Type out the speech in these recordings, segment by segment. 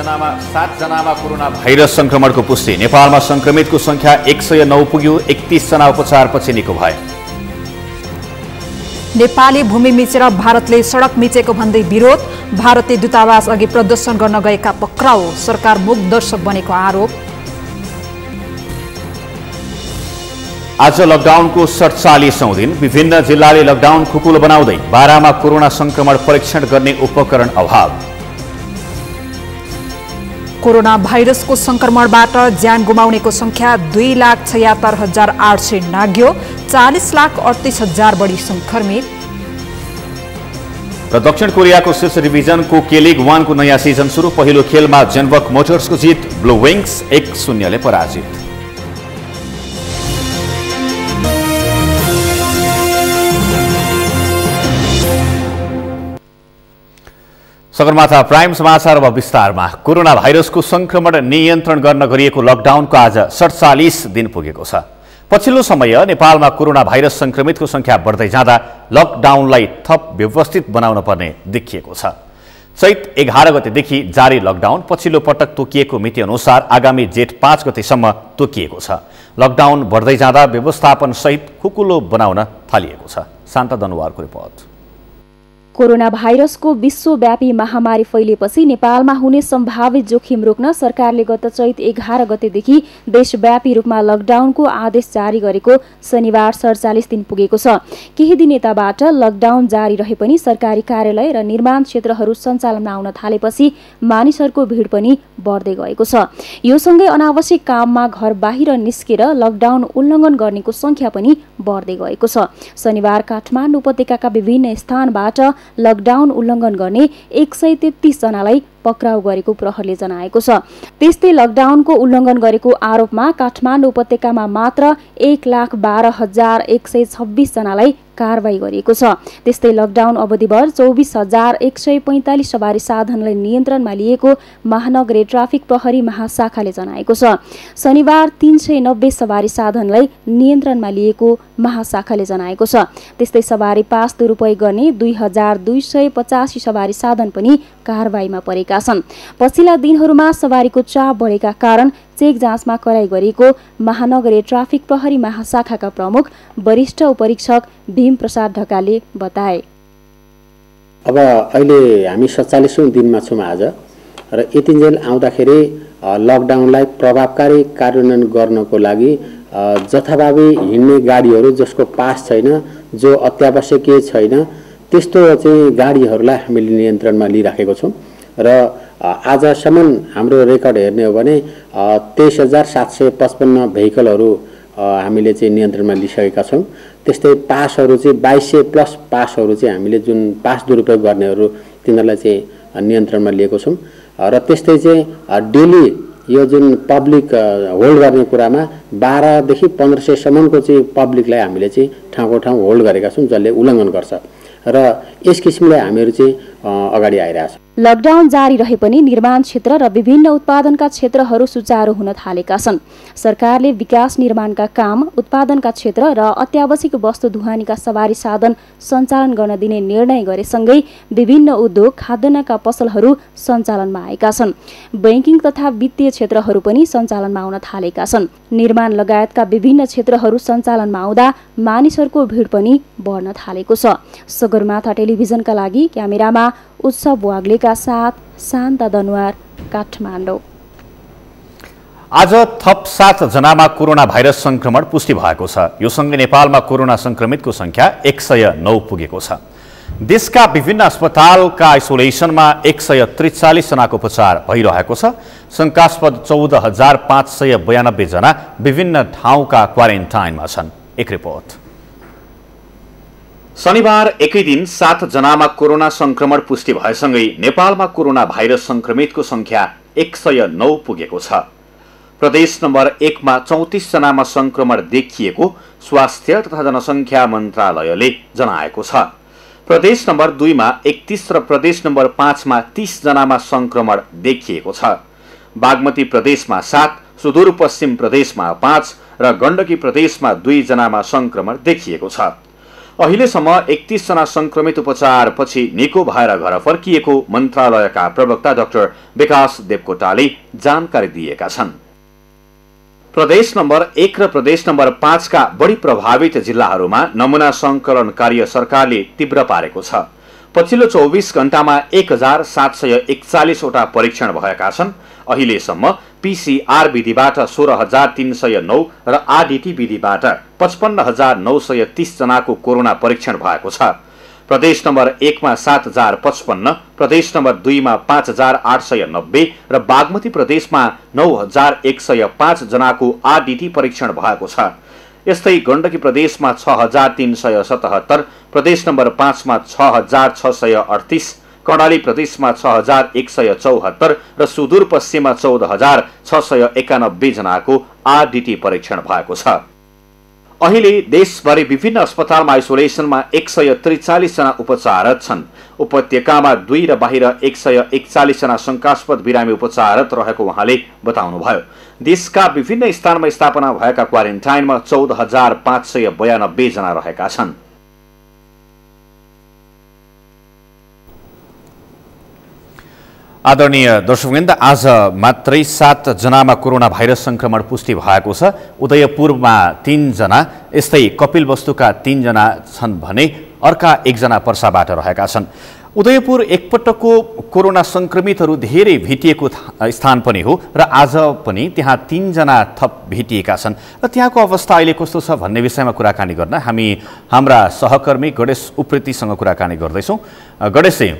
सात जनामा corona virus संक्रमणको पुष्टि। नेपालमा संक्रमितको संख्या 109 पुग्यो। 31 जना उपचारपछि निको भए। नेपाली भूमि मिचेर भारतले सडक मिचेको भन्दै विरोध। भारतीय दूतावास अघि प्रदर्शन गर्न गएका पक्राउ। सरकार मूक दर्शक बनेको आरोप। आज लकडाउनको 47औं दिन। विभिन्न जिल्लाले लकडाउन खुकुलो बनाउँदै बारामा कोरोना संक्रमण परीक्षण गर्ने उपकरण अभाव। कोरोना भाइरसको संक्रमणबाट ज्यान गुमाउनेको संख्या 2,76,800 नाग्यो। 40,38,000 बढी संक्रमित। र दक्षिण कोरियाको शीर्ष डिभिजनको के लिग 1 को नयाँ सिजन सुरु। पहिलो खेलमा जेनबक मोटर्सको जित। ब्लू विङ्स 1-0 ले पराजित। सगरमाथा प्राइम समाचार अब विस्तारमा। कोरोना भाइरसको संक्रमण नियन्त्रण गर्न गरिएको लकडाउनको आज 47 दिन पुगेको छ। पछिल्लो समय नेपालमा कोरोना भाइरस संक्रमितको संख्या बढ्दै जाँदा लकडाउनलाई थप व्यवस्थित बनाउन पर्ने देखिएको छ। चैत 11 गतेदेखि जारी लकडाउन पछिल्लो पटक तोकिएको मिति अनुसार आगामी जेठ 5 गतेसम्म तोकिएको छ। लकडाउन बढ्दै जाँदा व्यवस्थापन सहित खुकुलो बनाउन थालिएको छ। शान्ता दनुवारको रिपोर्ट। कोरोना भाइरसको विश्वव्यापी महामारी फैलिएपछि नेपालमा हुने सम्भावित जोखिम रोक्न सरकारले गत चैत 11 गतेदेखि देशव्यापी रूपमा लकडाउनको आदेश जारी गरेको शनिबार 47 दिन पुगेको छ। केही दिन यताबाट लकडाउन जारी रहे पनि सरकारी कार्यालय र निर्माण क्षेत्रहरू सञ्चालनमा आउन थालेपछि मानिसहरूको भिड पनि बढ्दै गएको छ। यो सँगै अनावश्यक काममा घर बाहिर निस्केर लकडाउन उल्लङ्घन गर्नेको संख्या पनि बढ्दै गएको छ। शनिबार काठमाडौँ उपत्यकाका विभिन्न स्थानबाट लकडाउन उल्लङ्घन गर्ने 133 जनालाई पक्राउ गरेको प्रहरले जनाएको छ। त्यस्तै लकडाउनको उल्लङ्घन गरेको आरोपमा काठमाडौँ उपत्यकामा मात्र 1,12,126 जनालाई कारबाही गरिएको छ। त्यस्तै लकडाउन अवधिभर 24,145 सवारी साधनलाई नियन्त्रणमा लिएको महानगरीय ट्राफिक प्रहरी महाशाखाले जनाएको छ। शनिबार 390 सवारी साधनलाई नियन्त्रणमा लिएको महाशाखाले जनाएको छ। त्यस्तै सवारी पास दुरुपयोग गर्ने 2,285 सवारी साधन पनि कारबाहीमा परेका छन्। पछिल्ला दिनहरूमा सवारीको चाप बढेका कारण चेक जाँचमा कराई गरेको महानगरीय ट्राफिक प्रहरी महाशाखाका प्रमुख वरिष्ठ उपरीक्षक भीम प्रसाद ढकालले बताए। अब अहिले हामी 47औं दिनमा छौँ आज र यतिन्जेल आउँदाखेरि लकडाउनलाई प्रभावकारी कार्यान्वयन गर्नको लागि जथाभावी हिँड्ने गाडीहरू जसको पास छैन, जो अत्यावश्यकीय छैन, त्यस्तो चाहिँ गाडीहरूलाई हामीले नियन्त्रणमा लिइराखेको छौँ र आजसम्म हाम्रो रेकर्ड हेर्ने हो भने 23,755 भेहिकलहरू हामीले चाहिँ नियन्त्रणमा लिइसकेका छौँ। त्यस्तै पासहरू चाहिँ 2200 प्लस पासहरू चाहिँ हामीले जुन पास दुरुपयोग गर्नेहरू तिनीहरूलाई चाहिँ नियन्त्रणमा लिएको छौँ र त्यस्तै चाहिँ डेली यो जुन पब्लिक होल्ड गर्ने कुरामा 12 देखि 1500 सम्मको चाहिँ पब्लिकलाई हामीले चाहिँ ठाउँको ठाउँ होल्ड गरेका छौँ जसले उल्लङ्घन गर्छ र यस किसिमले हामीहरू चाहिँ अगाडि आइरहेछौँ। लकडाउन जारी रहे पनि निर्माण क्षेत्र र विभिन्न उत्पादनका क्षेत्रहरू सुचारू हुन थालेका छन्। सरकारले विकास निर्माणका काम, उत्पादनका क्षेत्र र अत्यावश्यक वस्तु ढुवानीका सवारी साधन सञ्चालन गर्न दिने निर्णय गरेसँगै विभिन्न उद्योग, खाद्यान्नका पसलहरू सञ्चालनमा आएका छन्। बैंकिङ तथा वित्तीय क्षेत्रहरू पनि सञ्चालनमा आउन थालेका छन्। निर्माण लगायतका विभिन्न क्षेत्रहरू सञ्चालनमा आउँदा मानिसहरूको भिड पनि बढ्न थालेको छ। सगरमाथा टेलिभिजनका लागि क्यामेरामा उत्सव वाग्लेका साथ शान्ता दनुवार, काठमाडौँ। आज थप 7 जनामा कोरोना भाइरस संक्रमण पुष्टि भएको छ। यो सँगै नेपालमा कोरोना संक्रमितको संख्या 109 पुगेको छ। देशका विभिन्न अस्पतालका आइसोलेसनमा 143 जनाको उपचार भइरहेको छ। शङ्कास्पद 14,592 जना विभिन्न ठाउँका क्वारेन्टाइनमा छन्। एक रिपोर्ट। शनिबार एकै दिन 7 जनामा कोरोना संक्रमण पुष्टि भएसँगै नेपालमा कोरोना भाइरस संक्रमितको संख्या 109 पुगेको छ। प्रदेश नम्बर 1 मा 34 जनामा संक्रमण देखिएको स्वास्थ्य तथा जनसङ्ख्या मन्त्रालयले जनाएको छ। प्रदेश नम्बर 2 मा 31 र प्रदेश नम्बर 5 मा 30 जनामा संक्रमण देखिएको छ। बागमती प्रदेशमा 7, सुदूरपश्चिम प्रदेशमा 5 र गण्डकी प्रदेशमा 2 जनामा संक्रमण देखिएको छ। अहिलेसम्म 31 जना संक्रमित उपचारपछि निको भएर घर फर्किएको मन्त्रालयका प्रवक्ता डाक्टर विकास देवकोटाले जानकारी दिएका छन्। प्रदेश नम्बर 1 र प्रदेश नम्बर 5 का बढी प्रभावित जिल्लाहरूमा नमूना संकलन कार्य सरकारले तीव्र पारेको छ। पछिल्लो 24 घण्टामा 1741 वटा परीक्षण भएका छन्। अहिलेसम्म पीसीआर विधिबाट 16309 र आरडीटी विधिबाट 55930 जनाको कोरोना परीक्षण भएको छ। प्रदेश नम्बर 1 मा 7055, प्रदेश नम्बर 2 मा 5890 र बागमती प्रदेशमा 9105 जनाको आरडीटी परीक्षण भएको छ। यस्तै गण्डकी प्रदेशमा 6377, प्रदेश नम्बर 5 मा 6638, कर्णाली प्रदेशमा 6174 र सुदूरपश्चिममा 14691 जनाको आरडीटी परीक्षण भएको छ। अहिले देशभरि विभिन्न अस्पतालमा आइसोलेसनमा 143 जना उपचाररत छन्। उपत्यकामा 2 र बाहिर 141 जना शंकास्पद बिरामी उपचाररत रहेको उहाँले बताउनुभयो। देशका विभिन्न स्थानमा स्थापना भएका क्वारेन्टाइनमा 14592 जना रहेका छन्। आदरणीय दर्शकवृन्द, आज मात्रै 7 जनामा कोरोना भाइरस संक्रमण पुष्टि भएको छ। उदयपुरमा 3 जना, यस्तै कपिलवस्तुका 3 जना छन् भने अर्का 1 जना पर्साबाट रहेका छन्। उदयपुर एकपटकको कोरोना संक्रमितहरू धेरै भेटिएको स्थान पनि हो र आज पनि त्यहाँ 3 जना थप भेटिएका छन् र त्यहाँको अवस्था अहिले कस्तो छ भन्ने विषयमा कुराकानी गर्न हामी हाम्रा सहकर्मी गणेश उप्रेतीसँग कुराकानी गर्दैछौँ। गणेशजी,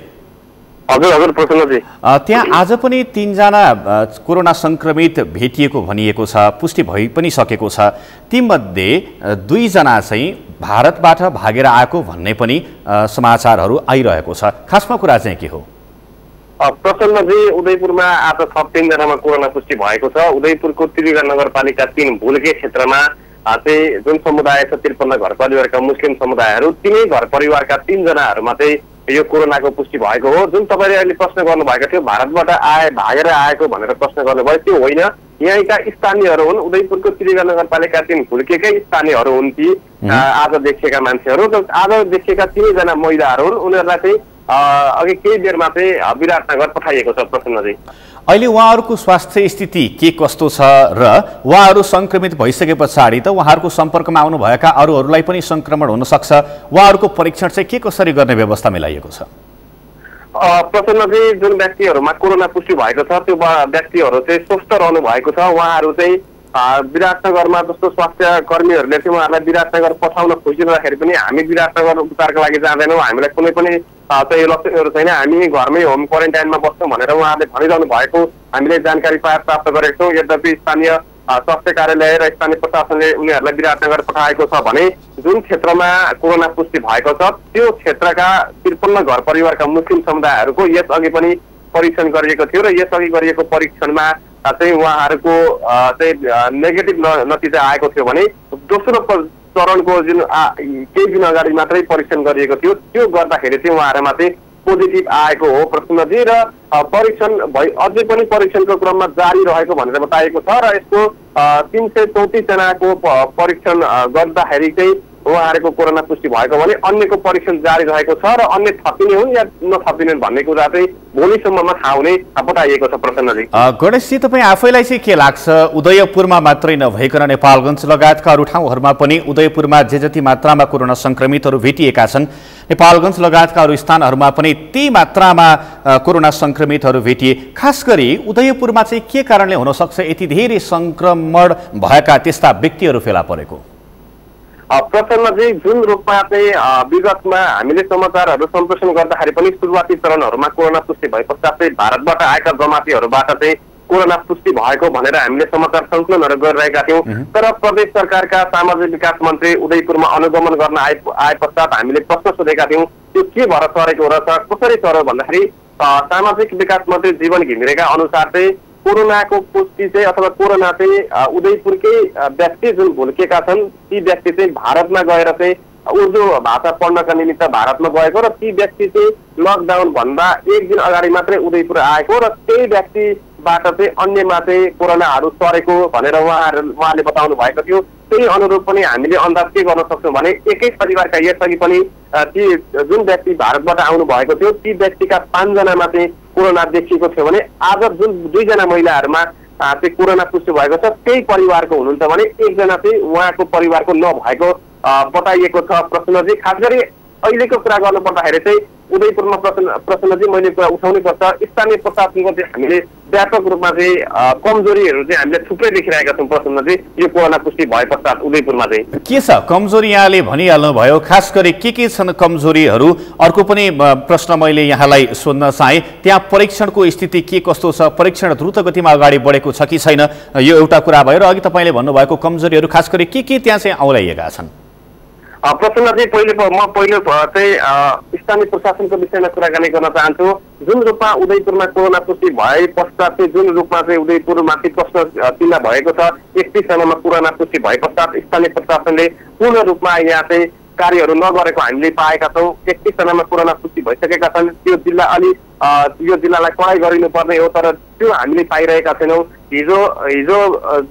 हजुर प्रसन्नजी, त्यहाँ आज पनि 3 जना कोरोना संक्रमित भेटिएको भनिएको छ, पुष्टि भइ पनि सकेको छ। तीमध्ये 2 जना चाहिँ भारतबाट भागेर आएको भन्ने पनि समाचारहरू आइरहेको छ। खासमा कुरा चाहिँ के हो? प्रसन्नजी, उदयपुरमा आज थप 3 जनामा कोरोना पुष्टि भएको छ। उदयपुरको त्रिवेणी नगरपालिका 3 भुल्के क्षेत्रमा चाहिँ जुन समुदाय छ 53 घर परिवारका मुस्लिम समुदायहरू, तिनै घर परिवारका 3 जनाहरूमा चाहिँ यो कोरोनाको पुष्टि भएको हो। जुन तपाईले अहिले प्रश्न गर्नुभएको थियो भारतबाट भागेर आएको भनेर प्रश्न गर्नुभयो, त्यो होइन। यहीँका स्थानीयहरू हुन्, उदयपुरको त्रिवेणी नगरपालिका 3 भुल्केकै स्थानीयहरू हुन् ती आज देखिएका मान्छेहरू। आज देखिएका 3 जना महिलाहरू हुन्। उनीहरूलाई चाहिँ अघि केही बेरमा चाहिँ विराटनगर पठाइएको छ। प्रसन्नजी, अहिले उहाँहरूको स्वास्थ्य स्थिति के कस्तो छ र उहाँहरू संक्रमित भइसके पछाडि त उहाँहरूको सम्पर्कमा आउनुभएका अरूहरूलाई पनि संक्रमण हुन सक्छ, उहाँहरूको परीक्षण चाहिँ के कसरी गर्ने व्यवस्था मिलाइएको छ? प्रसन्नजी, जुन व्यक्तिहरूमा कोरोना पुष्टि भएको छ त्यो व्यक्तिहरू चाहिँ स्वस्थ रहनु भएको छ। उहाँहरू चाहिँ विराटनगरमा जस्तो स्वास्थ्य कर्मीहरूले चाहिँ उहाँहरूलाई विराटनगर पठाउन खोजिँदाखेरि पनि हामी विराटनगर उपचारका लागि जाँदैनौँ, हामीलाई कुनै पनि चाहिँ लक्षणहरू छैन, हामी घरमै होम क्वारेन्टाइनमा बस्छौँ भनेर उहाँहरूले भनिरहनु भएको हामीले जानकारी प्राप्त गरेका छौँ। यद्यपि स्थानीय स्वास्थ्य कार्यालय र स्थानीय प्रशासनले उनीहरूलाई विराटनगर पठाएको छ भने जुन क्षेत्रमा कोरोना पुष्टि भएको छ त्यो क्षेत्रका 53 घर परिवारका मुस्लिम समुदायहरूको यसअघि पनि परीक्षण गरिएको थियो र यसअघि गरिएको परीक्षणमा चाहिँ उहाँहरूको चाहिँ नेगेटिभ नतिजा आएको थियो भने दोस्रो चरणको जुन केही दिन अगाडि मात्रै परीक्षण गरिएको थियो त्यो गर्दाखेरि चाहिँ उहाँहरूमा चाहिँ पोजिटिभ आएको हो। प्रसन्नजी, र परीक्षण अझै पनि परीक्षणको क्रममा जारी रहेको भनेर बताइएको छ र यसको 334 जनाको परीक्षण गर्दाखेरि चाहिँ उहाँहरूको कोरोना पुष्टि भएको भने अन्यको परीक्षण जारी रहेको छ र अन्य थपिने हुन् या नथपिने भन्ने कुरा चाहिँ भोलिसम्ममा थाहा हुने बताइएको छ। प्रसन्नजी, गणेशजी, तपाईँ आफैलाई चाहिँ के लाग्छ, उदयपुरमा मात्रै नभइकन नेपालगञ्ज लगायतका अरू ठाउँहरूमा पनि उदयपुरमा जे जति मात्रामा कोरोना संक्रमितहरू भेटिएका छन्, नेपालगञ्ज लगायतका अरू स्थानहरूमा पनि त्यही मात्रामा कोरोना संक्रमितहरू भेटिए, खास गरी उदयपुरमा चाहिँ के कारणले हुन सक्छ यति धेरै संक्रमण भएका त्यस्ता व्यक्तिहरू फेला परेको? प्रसन्नजी, जुन रूपमा चाहिँ विगतमा हामीले समाचारहरू सम्प्रेषण गर्दाखेरि पनि सुरुवाती चरणहरूमा कोरोना पुष्टि भए पश्चात चाहिँ भारतबाट आएका जमातीहरूबाट चाहिँ कोरोना पुष्टि भएको भनेर हामीले समाचार सङ्कलनहरू गरिरहेका थियौँ। तर प्रदेश सरकारका सामाजिक विकास मन्त्री उदयपुरमा अनुगमन गर्न आए पश्चात हामीले प्रश्न सोधेका थियौँ त्यो के भएर सरेको रहेछ, कसरी सर्यो भन्दाखेरि सामाजिक विकास मन्त्री जीवन घिमिरेका अनुसार चाहिँ कोरोनाको पुष्टि चाहिँ अथवा कोरोना चाहिँ उदयपुरकै व्यक्ति जुन भुल्केका छन् ती व्यक्ति चाहिँ भारतमा गएर चाहिँ उर्दू भाषा पढ्नका निमित्त भारतमा गएको र ती व्यक्ति चाहिँ लकडाउन भन्दा 1 दिन अगाडि मात्रै उदयपुर आएको र त्यही व्यक्तिबाट चाहिँ अन्यमा चाहिँ कोरोनाहरू सरेको भनेर उहाँले बताउनु भएको थियो। त्यही अनुरूप पनि हामीले अन्दाज के गर्न सक्छौँ भने एकै परिवारका यसअघि पनि ती जुन व्यक्ति भारतबाट आउनु भएको थियो ती व्यक्तिका 5 जनामा चाहिँ कोरोना देखिएको थियो भने आज जुन 2 जना महिलाहरूमा चाहिँ कोरोना पुष्टि भएको छ त्यही परिवारको हुनुहुन्छ भने एकजना चाहिँ उहाँको परिवारको नभएको बताइएको छ। प्रसन्नजी, खास गरी अहिलेको कुरा गर्नुपर्दाखेरि चाहिँ उदयपुरमा प्रसन्नजी मैले कुरा उठाउनै पर्छ, स्थानीय प्रशासनको चाहिँ हामीले व्यापक रूपमा चाहिँ कमजोरीहरू चाहिँ हामीले थुप्रै देखिरहेका छौँ। प्रसन्नजी, यो कोरोना पुष्टि भए पश्चात उदयपुरमा चाहिँ के छ कमजोरी यहाँले भनिहाल्नु भयो, खास गरी के छन् कमजोरीहरू? अर्को पनि प्रश्न मैले यहाँलाई सोध्न चाहे, त्यहाँ परीक्षणको स्थिति के कस्तो छ? परीक्षण द्रुत गतिमा अगाडि बढेको छ कि छैन? यो एउटा कुरा भयो। र अघि तपाईँले भन्नुभएको कमजोरीहरू खास गरी के त्यहाँ चाहिँ औलाइएका छन्? प्रसन्नजी, म पहिलो चाहिँ स्थानीय प्रशासनको विषयमा कुराकानी गर्न चाहन्छु। जुन रूपमा उदयपुरमा कोरोना पुष्टि भए पश्चात चाहिँ जुन रूपमा चाहिँ उदयपुरमाथि प्रश्न चिन्ह भएको छ, 31 जनामा कोरोना पुष्टि भए पश्चात स्थानीय प्रशासनले पूर्ण रूपमा यहाँ चाहिँ कार्यहरू नगरेको हामीले पाएका छौँ। 31 जनामा कोरोना पुष्टि भइसकेका छन्। त्यो जिल्लालाई कडाइ गरिनुपर्ने हो, तर त्यो हामीले पाइरहेका छैनौँ। हिजो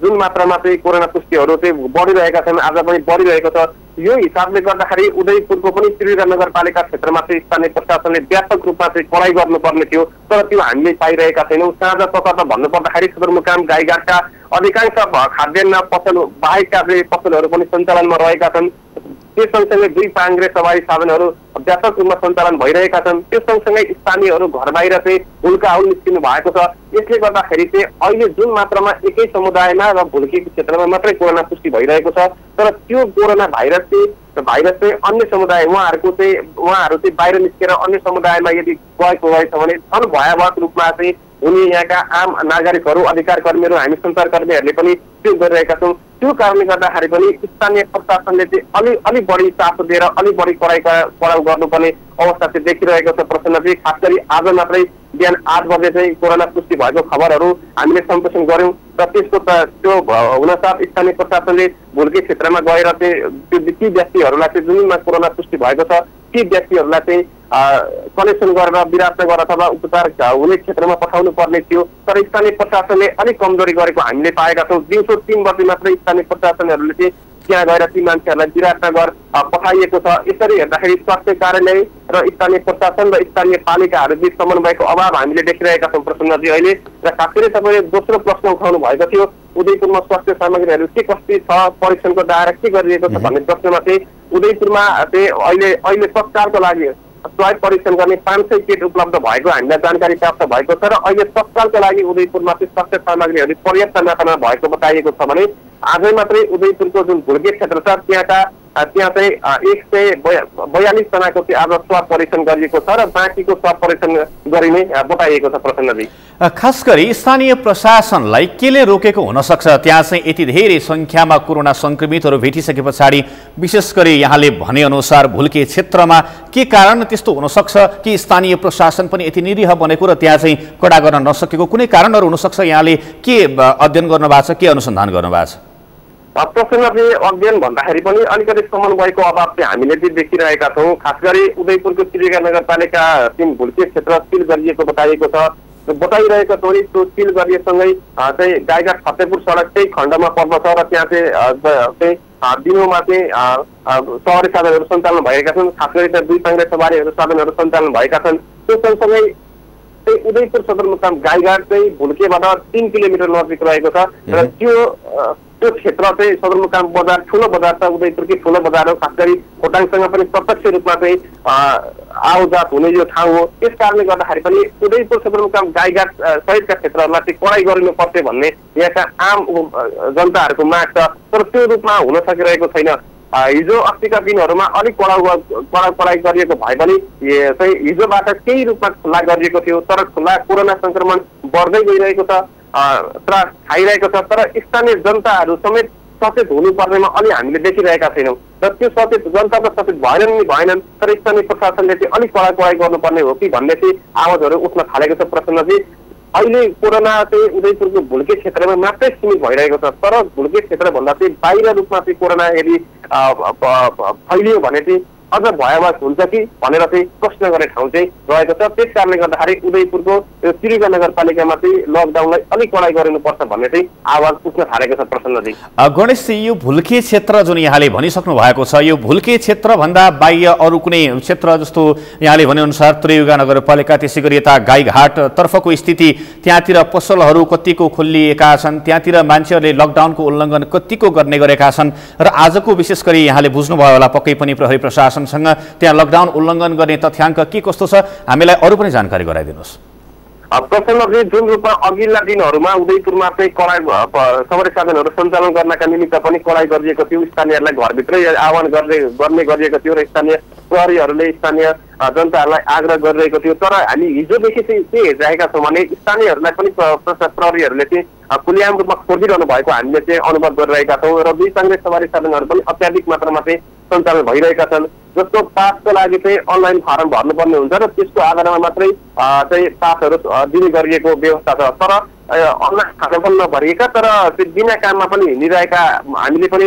जुन मात्रामा चाहिँ कोरोना पुष्टिहरू चाहिँ बढिरहेका छन्, आज पनि बढिरहेको छ। यो हिसाबले गर्दाखेरि उदयपुरको पनि त्रिवेणी नगरपालिका क्षेत्रमा चाहिँ स्थानीय प्रशासनले व्यापक रूपमा चाहिँ कडाइ गर्नुपर्ने थियो, तर त्यो हामीले पाइरहेका छैनौँ। साझा तथा भन्नुपर्दाखेरि सदरमुकाम गाईघाटका अधिकांश खाद्यान्न पसल बाहेकका चाहिँ पसलहरू पनि सञ्चालनमा रहेका छन्। त्यो सँगसँगै 2 पाङ्ग्रे सवारी साधनहरू व्यापक रूपमा सञ्चालन भइरहेका छन्। त्यो सँगसँगै स्थानीयहरू घर बाहिर चाहिँ हुल्काहुल निस्किनु भएको छ। यसले गर्दाखेरि चाहिँ अहिले जुन मात्रामा एकै समुदायमा र भुल्कीको क्षेत्रमा मात्रै कोरोना पुष्टि भइरहेको छ, तर त्यो कोरोना भाइरस चाहिँ अन्य समुदाय उहाँहरू चाहिँ बाहिर निस्केर अन्य समुदायमा यदि गएको रहेछ भने झन् भयावह रूपमा चाहिँ उनी यहाँका आम नागरिकहरू, अधिकार कर्मीहरू, हामी सञ्चारकर्मीहरूले पनि त्यो गरिरहेका छौँ। त्यो कारणले गर्दाखेरि पनि स्थानीय प्रशासनले चाहिँ अलि बढी चासो दिएर अलि बढी कडाउ गर्नुपर्ने अवस्था चाहिँ देखिरहेको छ। प्रसन्नजी, खास गरी आज मात्रै बिहान 8 बजे चाहिँ कोरोना पुष्टि भएको खबरहरू हामीले सम्प्रेषण गऱ्यौँ र त्यसको त्यो हुनसाथ स्थानीय प्रशासनले भुल्की क्षेत्रमा गएर चाहिँ ती व्यक्तिहरूलाई चाहिँ जुनमा कोरोना पुष्टि भएको छ ती व्यक्तिहरूलाई चाहिँ कलेक्सन गरेर विराटनगर अथवा उपचार हुने क्षेत्रमा पठाउनु पर्ने थियो, तर स्थानीय प्रशासनले अलिक कमजोरी गरेको हामीले पाएका छौँ। दिउँसो 3 बजे मात्रै स्थानीय प्रशासनहरूले चाहिँ त्यहाँ गएर ती मान्छेहरूलाई विराटनगर पठाइएको छ। यसरी हेर्दाखेरि स्वास्थ्य कार्यालय र स्थानीय प्रशासन र स्थानीय पालिकाहरू बीच समन्वयको अभाव हामीले देखिरहेका छौँ। प्रसन्नजी, अहिले र खास गरी तपाईँले दोस्रो प्रश्न उठाउनु भएको थियो, उदयपुरमा स्वास्थ्य सामग्रीहरू के कस्ती छ, परीक्षणको दायरा के गरिएको छ भन्ने प्रश्नमा चाहिँ उदयपुरमा चाहिँ अहिले तत्कालको लागि स्वास्थ्य परीक्षण गर्ने 500 किट उपलब्ध भएको हामीलाई जानकारी प्राप्त भएको छ र अहिले तत्कालको लागि उदयपुरमा चाहिँ स्वास्थ्य सामग्रीहरू पर्याप्त मात्रामा भएको बताइएको छ भने आजै मात्रै उदयपुरको जुन भुल्के क्षेत्र छ त्यहाँ चाहिँ 142 जनाको चाहिँ आज स्वाब परीक्षण गरिएको छ र बाँकीको स्वाब परीक्षण गरिने बताइएको छ। प्रसन्नजी, खास गरी स्थानीय प्रशासनलाई केले रोकेको हुन सक्छ? त्यहाँ चाहिँ यति धेरै संख्यामा कोरोना संक्रमितहरू भेटिसके पछाडि विशेष गरी यहाँले भने अनुसार भुल्के क्षेत्रमा के कारण त्यस्तो हुन सक्छ कि स्थानीय प्रशासन पनि यति निरीह बनेको र त्यहाँ चाहिँ कडा गर्न नसकेको कुनै कारणहरू हुन सक्छ? यहाँले के अध्ययन गर्नुभएको छ, के अनुसन्धान गर्नुभएको छ? प्रसन्नजी, अध्ययन भन्दाखेरि पनि अलिकति समन्वयको अभाव चाहिँ हामीले देखिरहेका छौँ। खास गरी उदयपुरको त्रिवेणी नगरपालिका 3 भुल्के क्षेत्र सिल गरिएको बताइएको छ। बताइरहेको छ भने त्यो सिल गरिएसँगै चाहिँ गाईघाट फतेहपुर सडक त्यही खण्डमा पर्दछ र त्यहाँ चाहिँ दिनोमा चाहिँ सवारी साधनहरू सञ्चालन भएका छन्। खास गरी त्यहाँ 2 पाङ्ग्रे सवारीहरू साधनहरू सञ्चालन भएका छन्। त्यो सँगसँगै उदयपुर सदरमुकाम गाईघाट चाहिँ भुल्केबाट 3 किलोमिटर नजिक रहेको छ र त्यो क्षेत्र चाहिँ सदरमुकाम बजार ठुलो बजार छ, उदयपुरकै ठुलो बजार हो। खास गरी खोटाङसँग पनि प्रत्यक्ष रूपमा चाहिँ आवजात हुने यो ठाउँ हो। त्यस कारणले गर्दाखेरि पनि उदयपुर सदरमुकाम गाईघाट सहितका क्षेत्रहरूलाई चाहिँ कडाइ गरिनुपर्छ भन्ने यहाँका आम जनताहरूको माग छ, तर त्यो रूपमा हुन सकिरहेको छैन। हिजो अस्तिका दिनहरूमा अलिक कडाइ गरिएको भए पनि चाहिँ हिजोबाट केही रूपमा खुल्ला गरिएको थियो, तर खुल्ला कोरोना संक्रमण बढ्दै गइरहेको छ तर खाइरहेको छ। तर स्थानीय जनताहरू समेत सचेत हुनुपर्नेमा अलि हामीले देखिरहेका छैनौँ र त्यो सचेत जनता त सचेत भएनन्, तर स्थानीय प्रशासनले चाहिँ अलिक कडाइ गर्नुपर्ने हो कि भन्ने चाहिँ आवाजहरू उठ्न थालेको छ। प्रसन्नजी, अहिले कोरोना चाहिँ उदयपुरको भुल्के क्षेत्रमा मात्रै सीमित भइरहेको छ, तर भुल्के क्षेत्रभन्दा चाहिँ बाहिर रूपमा चाहिँ कोरोना यदि फैलियो भने चाहिँ अझ भयावह हुन्छ कि भनेर चाहिँ प्रश्न गर्ने ठाउँ चाहिँ रहेको छ। त्यस कारणले गर्दाखेरि उदयपुरको त्रियुगा नगरपालिकामा चाहिँ लकडाउनलाई अलिक कडाइ गरिनुपर्छ भन्ने चाहिँ आवाज उठ्न थालेको छ। प्रसन्नजी, गणेशजी, यो भुल्के क्षेत्र जुन यहाँले भनिसक्नु भएको छ, यो भुल्के क्षेत्रभन्दा बाह्य अरू कुनै क्षेत्र जस्तो यहाँले भनेअनुसार त्रियुगा नगरपालिका, त्यसै गरी यता गाईघाटतर्फको स्थिति, त्यहाँतिर पसलहरू कतिको खोलिएका छन्, त्यहाँतिर मान्छेहरूले लकडाउनको उल्लङ्घन कतिको गर्ने गरेका छन् र आजको विशेष गरी यहाँले बुझ्नुभयो होला पक्कै पनि प्रहरी प्रशासनसँग त्यहाँ लकडाउन उल्लङ्घन गर्ने तथ्याङ्क के कस्तो छ, हामीलाई अरू पनि जानकारी गराइदिनुहोस्। प्रसन्नजी, जुन रूपमा अघिल्ला दिनहरूमा उदयपुरमा चाहिँ कडाइ सवारी साधनहरू सञ्चालन गर्नका निमित्त पनि कडाइ गरिएको थियो, स्थानीयहरूलाई घरभित्रै आह्वान गर्ने गरिएको थियो र स्थानीय प्रहरीहरूले स्थानीय जनताहरूलाई आग्रह गरिरहेको थियो। तर हामी हिजोदेखि चाहिँ के हेरिरहेका छौँ भने स्थानीयहरूलाई पनि प्रहरीहरूले चाहिँ खुल्याम रूपमा खोजिरहनु भएको हामीले चाहिँ अनुभव गरिरहेका छौँ र दुई साङ्ग्रे सवारी साधनहरू पनि अत्याधिक मात्रामा चाहिँ सञ्चालन भइरहेका छन्। जस्तो पासको लागि चाहिँ अनलाइन फारम भर्नुपर्ने हुन्छ र त्यसको आधारमा मात्रै चाहिँ पासहरू दिने गरिएको व्यवस्था छ। तर अनलाइन फारम पनि नभरिएका तर बिना काममा पनि हिँडिरहेका हामीले पनि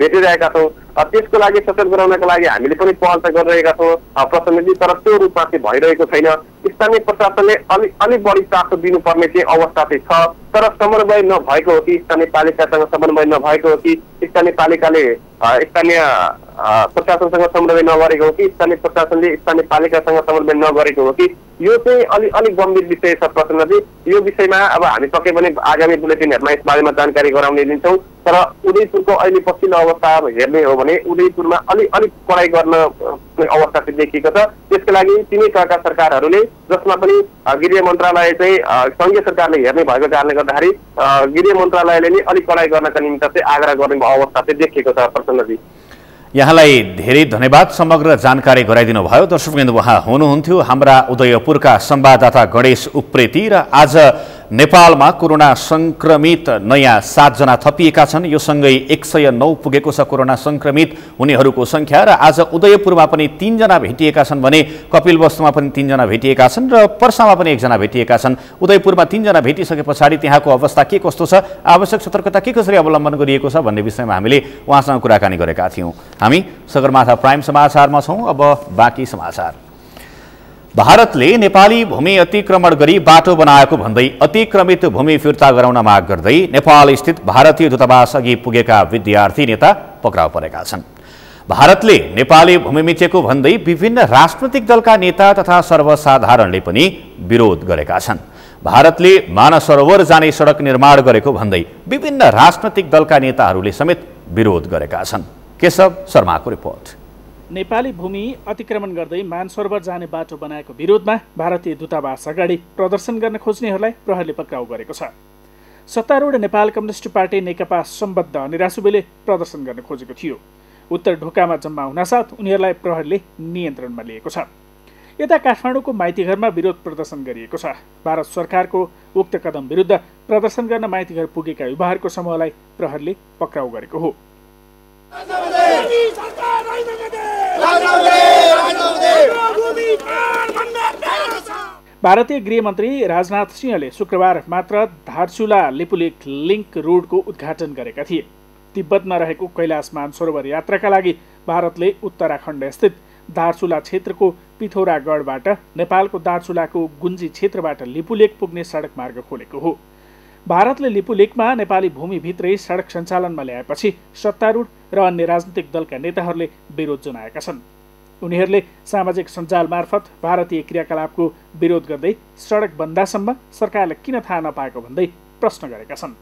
भेटिरहेका छौँ। त्यसको लागि सचेत गराउनको लागि हामीले पनि पहल चाहिँ गरिरहेका छौँ प्रसन्नजी, तर त्यो रूपमा चाहिँ भइरहेको छैन। स्थानीय प्रशासनले अलिक बढी चासो दिनुपर्ने चाहिँ अवस्था चाहिँ छ, तर समन्वय नभएको हो कि स्थानीय पालिकासँग समन्वय नभएको हो कि स्थानीय पालिकाले स्थानीय प्रशासनसँग समन्वय नगरेको हो कि स्थानीय प्रशासनले स्थानीय पालिकासँग समन्वय नगरेको हो कि यो चाहिँ अलिक गम्भीर विषय छ प्रसन्नजी। यो विषयमा अब हामी पक्कै पनि आगामी बुलेटिनहरूमा यस बारेमा जानकारी गराउने दिन्छौँ। तर उदयपुरको अहिले पछिल्लो अवस्था हेर्ने हो भने उदयपुरमा अलिक कडाइ गर्न अवस्था चाहिँ देखिएको छ। त्यसको लागि तिनै तहका सरकारहरूले, जसमा पनि गृह मन्त्रालय चाहिँ सङ्घीय सरकारले हेर्ने भएको कारणले गर्दाखेरि गृह मन्त्रालयले नै अलिक कडाइ गर्नका निमित्त चाहिँ आग्रह गर्ने अवस्था चाहिँ देखिएको छ प्रसन्नजी। यहाँलाई धेरै धन्यवाद, समग्र जानकारी गराइदिनु भयो। दर्शकवृन्द, उहाँ हुनुहुन्थ्यो हाम्रा उदयपुरका संवाददाता गणेश उप्रेती र आज नेपालमा कोरोना संक्रमित नयाँ 7 जना थपिएका छन्। यो सँगै 109 पुगेको छ कोरोना संक्रमित हुनेहरूको संख्या र आज उदयपुरमा पनि 3 जना भेटिएका छन् भने कपिलवस्तुमा पनि 3 जना भेटिएका छन् र पर्सामा पनि 1 जना भेटिएका छन्। उदयपुरमा 3 जना भेटिसके पछाडि त्यहाँको अवस्था के कस्तो छ, आवश्यक सतर्कता के कसरी अवलम्बन गरिएको छ भन्ने विषयमा हामीले उहाँसँग कुराकानी गरेका थियौँ। हामी सगरमाथा प्राइम समाचारमा छौँ। अब बाँकी समाचार। भारतले नेपाली भूमि अतिक्रमण गरी बाटो बनाएको भन्दै अतिक्रमित भूमि फिर्ता गराउन माग गर्दै नेपाल स्थित भारतीय दूतावास अघि पुगेका विद्यार्थी नेता पक्राउ परेका छन्। भारतले नेपाली भूमि मिचेको भन्दै विभिन्न राजनैतिक दलका नेता तथा सर्वसाधारणले पनि विरोध गरेका छन्। भारतले मानसरोवर जाने सडक निर्माण गरेको भन्दै विभिन्न राजनैतिक दलका नेताहरूले समेत विरोध गरेका छन्। केशव शर्माको रिपोर्ट। नेपाली भूमि अतिक्रमण गर्दै मानसरोवर जाने बाटो बनाएको विरोधमा भारतीय दूतावास अगाडि प्रदर्शन गर्न खोज्नेहरूलाई प्रहरीले पक्राउ गरेको छ। सत्तारूढ नेपाल कम्युनिस्ट पार्टी नेकपा सम्बद्ध निरासुबेले प्रदर्शन गर्न खोजेको थियो। उत्तर ढोकामा जम्मा हुनासाथ उनीहरूलाई प्रहरीले नियन्त्रणमा लिएको छ। यता काठमाडौँको माइतीघरमा विरोध प्रदर्शन गरिएको छ। भारत सरकारको उक्त कदम विरुद्ध प्रदर्शन गर्न माइतीघर पुगेका युवाहरूको समूहलाई प्रहरीले पक्राउ गरेको हो। भारतीय गृहमन्त्री राजनाथ सिंहले शुक्रबार मात्र धारचुला लिपुलेक लिङ्क रोडको उद्घाटन गरेका थिए। तिब्बतमा रहेको कैलाश मानसरोवर यात्राका लागि भारतले उत्तराखण्ड स्थित दार्चुला क्षेत्रको पिथौरागढबाट नेपालको दार्चुलाको गुन्जी क्षेत्रबाट लिपुलेक पुग्ने सडक मार्ग खोलेको हो। भारतले लिपुलेकमा नेपाली भूमिभित्रै सडक सञ्चालनमा ल्याएपछि सत्तारूढ र अन्य राजनीतिक दलका नेताहरूले विरोध जनाएका छन्। उनीहरूले सामाजिक सञ्जाल मार्फत भारतीय क्रियाकलापको विरोध गर्दै सडक बन्दासम्म सरकारले किन थाहा नपाएको भन्दै प्रश्न गरेका छन्।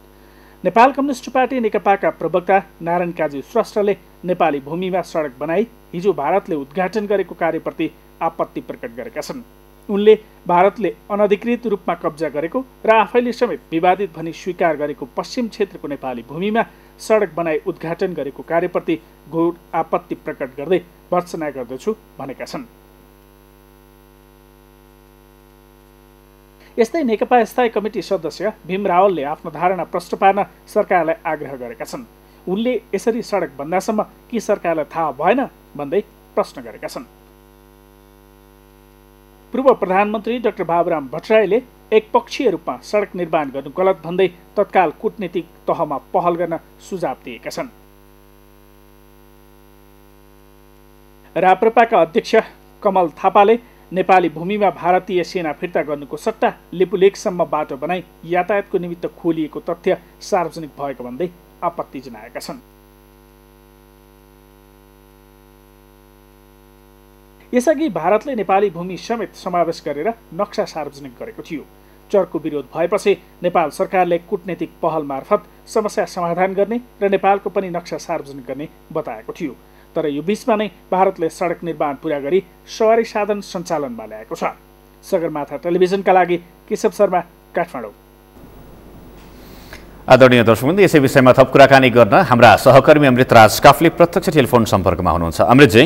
नेपाल कम्युनिस्ट पार्टी नेकपाका प्रवक्ता नारायण काजी श्रेष्ठले नेपाली भूमिमा सडक बनाई हिजो भारतले उद्घाटन गरेको कार्यप्रति आपत्ति प्रकट गरेका छन्। उनले भारतले अनधिकृत रूपमा कब्जा गरेको र आफैले समेत विवादित भनी स्वीकार गरेको पश्चिम क्षेत्रको नेपाली भूमिमा सडक बनाई उद्घाटन गरेको कार्यप्रति घोर आपत्ति प्रकट गर्दै भर्त्सना गर्दछु भनेका छन्। यस्तै नेकपा स्थायी कमिटी सदस्य भीम रावलले आफ्नो धारणा प्रश्न पार्न सरकारलाई आग्रह गरेका छन्। उनले यसरी सडक बन्दासम्म कि सरकारलाई थाहा भएन भन्दै प्रश्न गरेका छन्। पूर्व प्रधानमन्त्री डाक्टर बाबुराम भट्टराईले एकपक्षीय रूपमा सडक निर्माण गर्नु गलत भन्दै तत्काल कूटनीतिक तहमा पहल गर्न सुझाव दिएका छन्। राप्रपाका अध्यक्ष कमल थापाले नेपाली भूमिमा भारतीय सेना फिर्ता गर्नुको सट्टा लिपुलेकसम्म बाटो बनाई यातायातको निमित्त खोलिएको तथ्य सार्वजनिक भएको भन्दै आपत्ति जनाएका छन्। यसअघि भारतले नेपाली भूमि समेत समावेश गरेर नक्सा सार्वजनिक गरेको थियो। चर्को विरोध भएपछि नेपाल सरकारले कूटनीतिक पहल मार्फत समस्या समाधान गर्ने र नेपालको पनि नक्सा सार्वजनिक गर्ने बताएको थियो। तर यो बीचमा नै भारतले सडक निर्माण पूरा गरी सवारी साधन सञ्चालनमा ल्याएको छ। सगरमाथा टेलिभिजनका लागि केशव शर्मा, काठमाडौँ। आदरणीय दर्शकवृन्द, यसै विषयमा थप कुराकानी गर्न हाम्रा सहकर्मी अमृतराज काफले प्रत्यक्ष टेलिफोन सम्पर्कमा हुनुहुन्छ। अमृतजी,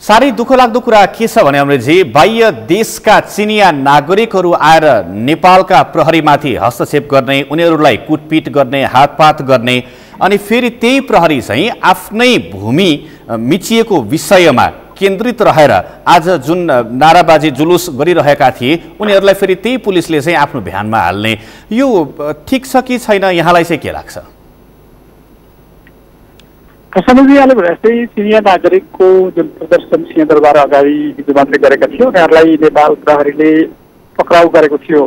साह्रै दुःखलाग्दो कुरा के छ भने अमृतजी, बाह्य देशका चिनिया नागरिकहरू आएर नेपालका प्रहरीमाथि हस्तक्षेप गर्ने, उनीहरूलाई कुटपिट गर्ने, हातपात गर्ने, अनि फेरि त्यही प्रहरी चाहिँ आफ्नै भूमि मिचिएको विषयमा केन्द्रित रहेर आज जुन नाराबाजी जुलुस गरिरहेका थिए उनीहरूलाई फेरि त्यही पुलिसले चाहिँ आफ्नो भ्यानमा हाल्ने, यो ठिक छ कि छैन, यहाँलाई चाहिँ के लाग्छ? समझिहाले भने जस्तै चिनिया नागरिकको जुन प्रदर्शन सिंहदरबार अगाडि विद्यमानले गरेका थियो, उनीहरूलाई नेपाल प्रहरीले पक्राउ गरेको थियो।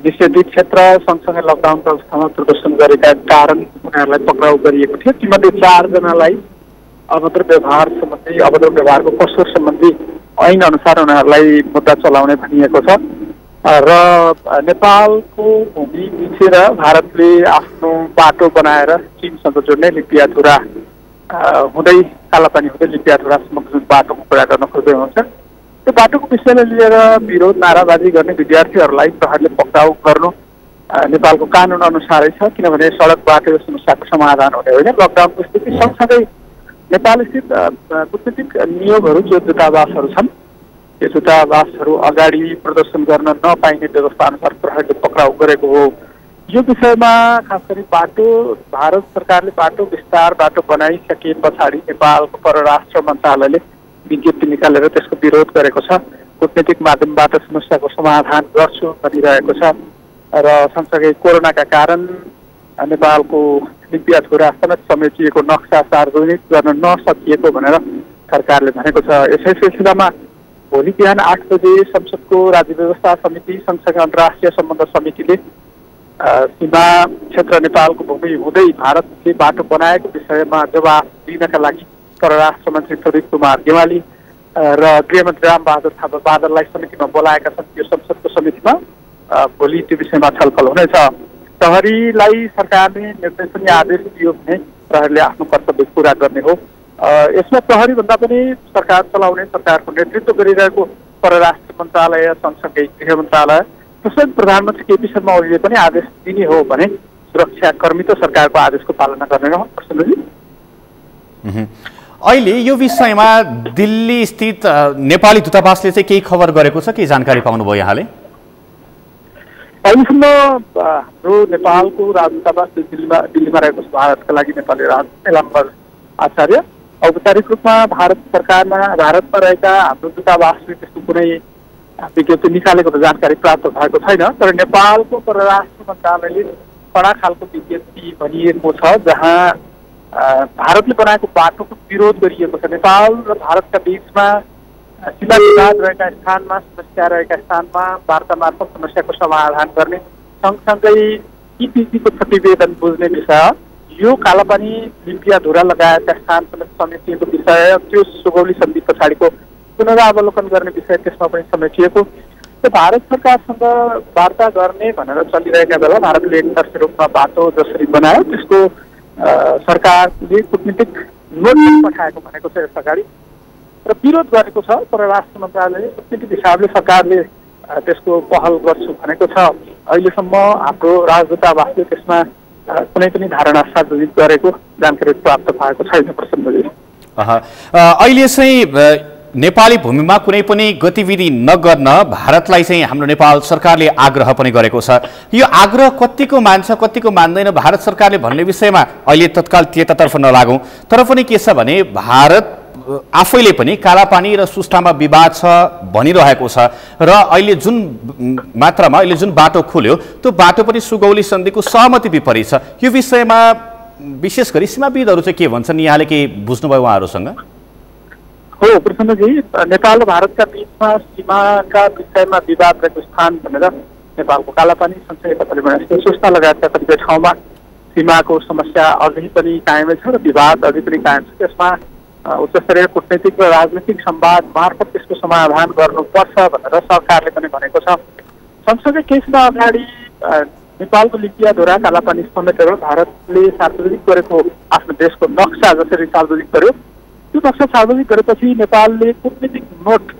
निषेधित क्षेत्र सँगसँगै लकडाउनको अवस्थामा प्रदर्शन गरेका कारण उनीहरूलाई पक्राउ गरिएको थियो। तीमध्ये 4 जनालाई अभद्र व्यवहार सम्बन्धी, अभद्र व्यवहारको कसुर सम्बन्धी ऐन अनुसार उनीहरूलाई मुद्दा चलाउने भनिएको छ। र नेपालको भूमि मिचेर भारतले आफ्नो बाटो बनाएर चीनसँग जोड्ने लिपियाधुरा हुँदै कालापानी हुँदै लिपियाधुरासम्म जुन बाटोको कुरा गर्न खोज्दै हुनुहुन्छ, त्यो बाटोको विषयलाई लिएर विरोध नाराबाजी गर्ने विद्यार्थीहरूलाई प्रहरीले पक्राउ गर्नु नेपालको कानुन अनुसारै छ। किनभने सडक बाटो समस्याको समाधान हुने होइन। लकडाउनको स्थिति सँगसँगै नेपालस्थित कूटनीतिक नियोगहरू जो दूतावासहरू छन्, त्यो दूतावासहरू अगाडि प्रदर्शन गर्न नपाइने व्यवस्था अनुसार प्रहरीले पक्राउ गरेको हो। यो विषयमा खास गरी बाटो, भारत सरकारले बाटो विस्तार बाटो बनाइसके पछाडि नेपालको परराष्ट्र मन्त्रालयले विज्ञप्ति निकालेर त्यसको विरोध गरेको छ। कूटनीतिक माध्यमबाट समस्याको समाधान गर्छु भनिरहेको छ। र सँगसँगै कोरोनाका कारण नेपालको लिपियाधुरा समेत समेटिएको नक्सा सार्वजनिक गर्न नसकिएको भनेर सरकारले भनेको छ। यसै सिलसिलामा भोलि बिहान 8 बजे संसदको राज्य व्यवस्था समिति सँगसँगै अन्तर्राष्ट्रिय सम्बन्ध समितिले सीमा क्षेत्र नेपालको भूमि हुँदै भारतले बाटो बनाएको विषयमा जवाफ दिनका लागि परराष्ट्र मन्त्री प्रदीप कुमार गेवाली र गृहमन्त्री रामबहादुर थापा बादललाई समितिमा बोलाएका छन्। यो संसदको समितिमा भोलि त्यो विषयमा छलफल हुनेछ। प्रहरीलाई सरकारले निर्देशन या आदेश दियो भने प्रहरीले आफ्नो कर्तव्य पूरा गर्ने हो। यसमा प्रहरी भन्दा पनि सरकार चलाउने, सरकारको नेतृत्व गरिरहेको परराष्ट्र मन्त्रालय सँगसँगै गृह मन्त्रालय, त्यसै प्रधानमन्त्री केपी शर्मा ओलीले पनि आदेश दिने हो भने सुरक्षाकर्मी त सरकारको आदेशको पालना गर्ने हो। प्रसन्नजी, अहिले यो विषयमा दिल्ली स्थित नेपाली दूतावासले चाहिँ केही खबर गरेको छ, केही जानकारी पाउनुभयो यहाँले? अहिलेसम्म हाम्रो नेपालको राजदूतावास दिल्लीमा रहेको भारतका लागि नेपाली राजदूत नीलाम्बर आचार्य औपचारिक रूपमा भारतमा रहेका हाम्रो दूतावासले त्यस्तो कुनै विज्ञप्ति निकालेको त जानकारी प्राप्त भएको छैन। तर नेपालको परराष्ट्र मन्त्रालयले कडा खालको विज्ञप्ति भनिएको छ जहाँ भारतले बनाएको बाटोको विरोध गरिएको छ। नेपाल र भारतका बीचमा सीमा विवाद रहेका स्थानमा, समस्या रहेका स्थानमा वार्ता मार्फत समस्याको समाधान गर्ने, सँगसँगै ईपीसीको प्रतिवेदन बुझ्ने विषय, यो कालापानी लिपियाधुरा लगायतका स्थान समेटिएको विषय, त्यो सुगौली सन्धि पछाडिको पुनरावलोकन गर्ने विषय त्यसमा पनि समेटिएको। भारत सरकारसँग वार्ता गर्ने भनेर चलिरहेका बेला भारतले एकतर्फी रूपमा बाटो जसरी बनायो त्यसको सरकारले कूटनीतिक नोटिस पठाएको भनेको छ यस अगाडि र विरोध गरेको छ। परराष्ट्र मन्त्रालयले कूटनीतिक हिसाबले सरकारले त्यसको पहल गर्छु भनेको छ। अहिलेसम्म हाम्रो राजदूतावासले त्यसमा कुनै पनि धारणा सार्वजनिक गरेको जानकारी प्राप्त भएको छैन। प्रसन्नजी, अहिले चाहिँ नेपाली भूमिमा कुनै पनि गतिविधि नगर्न भारतलाई चाहिँ हाम्रो नेपाल सरकारले आग्रह पनि गरेको छ। यो आग्रह कतिको मान्छ कतिको मान्दैन भारत सरकारले भन्ने विषयमा अहिले तत्काल त्यतातर्फ नलागौँ। तर पनि के छ भने भारत आफैले पनि कालापानी र सुस्तामा विवाद छ भनिरहेको छ र अहिले जुन मात्रामा अहिले जुन बाटो खुल्यो त्यो बाटो पनि सुगौली सन्धिको सहमति विपरीत छ। यो विषयमा विशेष गरी सीमाविदहरू चाहिँ के भन्छन्, यहाँले के बुझ्नुभयो उहाँहरूसँग? हो प्रसन्नजी, नेपाल र भारतका बिचमा सीमाका विषयमा विवाद रहेको स्थान भनेर नेपालको कालापानी सँगसँगै तपाईँले भने सुस्ता लगायतका कतिपय ठाउँमा सीमाको समस्या अझै पनि कायमै छ र विवाद अझै पनि कायम छ। त्यसमा उच्चस्तरीय कूटनीतिक र राजनीतिक संवाद मार्फत त्यसको समाधान गर्नुपर्छ भनेर सरकारले पनि भनेको छ। सँगसँगै केही समय अगाडि नेपालको लिपियाधुरा कालापानी समेटेर भारतले सार्वजनिक गरेको आफ्नो देशको नक्सा जसरी सार्वजनिक गर्यो, त्यो नक्सा सार्वजनिक गरेपछि नेपालले कूटनीतिक नोट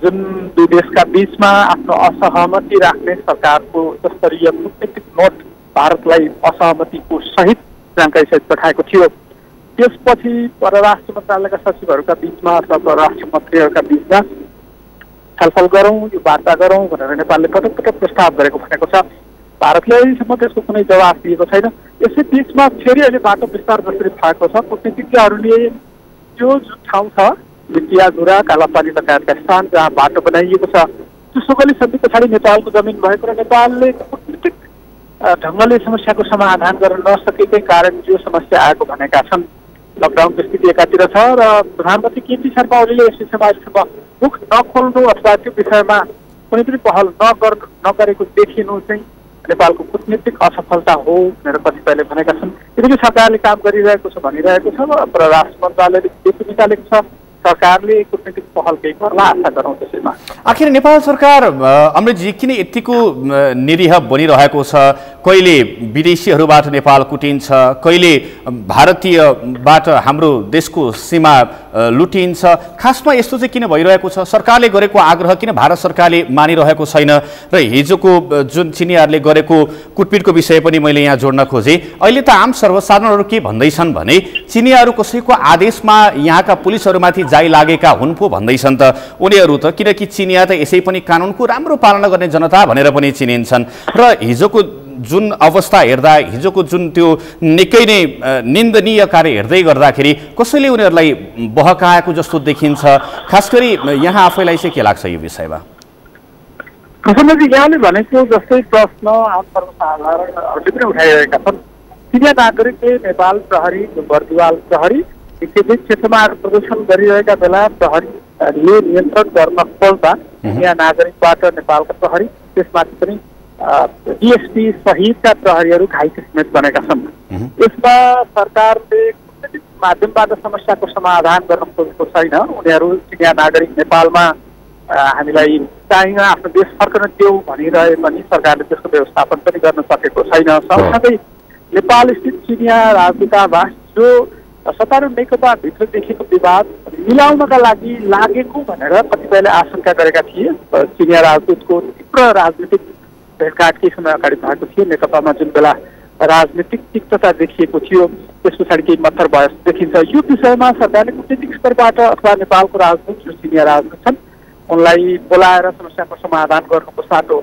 जुन दुई देशका बीचमा आफ्नो असहमति राख्ने सरकारको उच्चस्तरीय कूटनीतिक नोट भारतलाई असहमतिको सहित जानकारी सहित पठाएको थियो। त्यसपछि परराष्ट्र मन्त्रालयका सचिवहरूका बिचमा अथवा परराष्ट्र मन्त्रीहरूका बिचमा छलफल गरौँ, यो वार्ता गरौँ भनेर नेपालले पटक पटक प्रस्ताव गरेको भनेको छ। भारतले अहिलेसम्म त्यसको कुनै जवाफ दिएको छैन। यसै बिचमा फेरि अहिले बाटो विस्तार जसरी भएको छ, कूटनीतिज्ञहरूले त्यो जुन ठाउँ छ लिपियाधुरा कालापानी लगायतका स्थान जहाँ बाटो बनाइएको छ, त्यो सोगली सन्धि पछाडि नेपालको जमिन भएको र नेपालले कूटनीतिक ढङ्गले समस्याको समाधान गर्न नसकेकै कारण यो समस्या आएको भनेका छन्। लकडाउनको स्थिति एकातिर छ र प्रधानमन्त्री केपी शर्मा ओलीले यस विषयमा अहिलेसम्म मुख नखोल्नु अथवा त्यो विषयमा कुनै पनि पहल नगरेको देखिनु चाहिँ नेपालको कूटनीतिक असफलता हो भनेर कतिपयले भनेका छन्। यद्यपि सरकारले काम गरिरहेको छ भनिरहेको छ र परराष्ट्र मन्त्रालयले त्यो निकालेको छ। सरकारले कूटनीतिक पहल केही गर्ला आशा गरौँ त्यसैमा। आखिर नेपाल सरकार अमृतजी किन यतिको निरीह बनिरहेको छ? कहिले विदेशीहरूबाट नेपाल कुटिन्छ, कहिले भारतीयबाट हाम्रो देशको सीमा लुटिन्छ। खासमा यस्तो चाहिँ किन भइरहेको छ? सरकारले गरेको आग्रह किन भारत सरकारले मानिरहेको छैन? र हिजोको जुन चिनियाहरूले गरेको कुटपिटको विषय पनि मैले यहाँ जोड्न खोजेँ। अहिले त आम सर्वसाधारणहरू के भन्दैछन् भने चिनियाहरू कसैको आदेशमा यहाँका पुलिसहरूमाथि जाइ लागेका हुन् पो भन्दैछन् त उनीहरू त, किनकि चिनिया त यसै पनि कानुनको राम्रो पालना गर्ने जनता भनेर पनि चिनिन्छन्। र हिजोको जुन अवस्था हेर्दा, हिजोको जुन त्यो निकै नै निन्दनीय कार्य हेर्दै गर्दाखेरि कसैले उनीहरूलाई बहकाएको जस्तो देखिन्छ। खास गरी यहाँ आफैलाई चाहिँ के लाग्छ यो विषयमा? प्रसन्नजी, यहाँले भनेको जस्तै प्रश्न आम सर्वसाधारणहरूले पनि उठाइरहेका छन्। चिनिया नागरिकले नेपाल प्रहरी, बर्दिवाल प्रहरी विविध क्षेत्रमा प्रदर्शन गरिरहेका बेला प्रहरीले नियन्त्रण गर्न खोज्दा चिनिया नागरिकबाट नेपालका प्रहरी, त्यसमाथि पनि डिएसपी सहितका प्रहरीहरू घाइते समेत बनेका छन्। यसमा सरकारले कूटनीतिक माध्यमबाट समस्याको समाधान गर्न खोजेको छैन। उनीहरू चिनिया नागरिक नेपालमा हामीलाई चाहिँ आफ्नो देश फर्कन देऊ भनिरहे पनि सरकारले त्यसको व्यवस्थापन पनि गर्न सकेको छैन। सँगसँगै नेपाल स्थित चिनिया राजदूतावास जो सत्तारूढ नेकपा भित्र देखेको विवाद मिलाउनका लागि लागेको भनेर कतिपयले आशंका गरेका थिए। चिनिया राजदूतको तीव्र राजनीतिक भेटघाट केही समय अगाडि भएको थियो। नेकपामा जुन बेला राजनीतिक तिक्तता देखिएको थियो त्यस पछाडि केही मत्थर भए देखिन्छ। यो विषयमा सरकारले कूटनीतिक स्तरबाट अथवा नेपालको राजदूत जो चिनिया राजदूत छन् उनलाई बोलाएर समस्याको समाधान गर्नुको साटो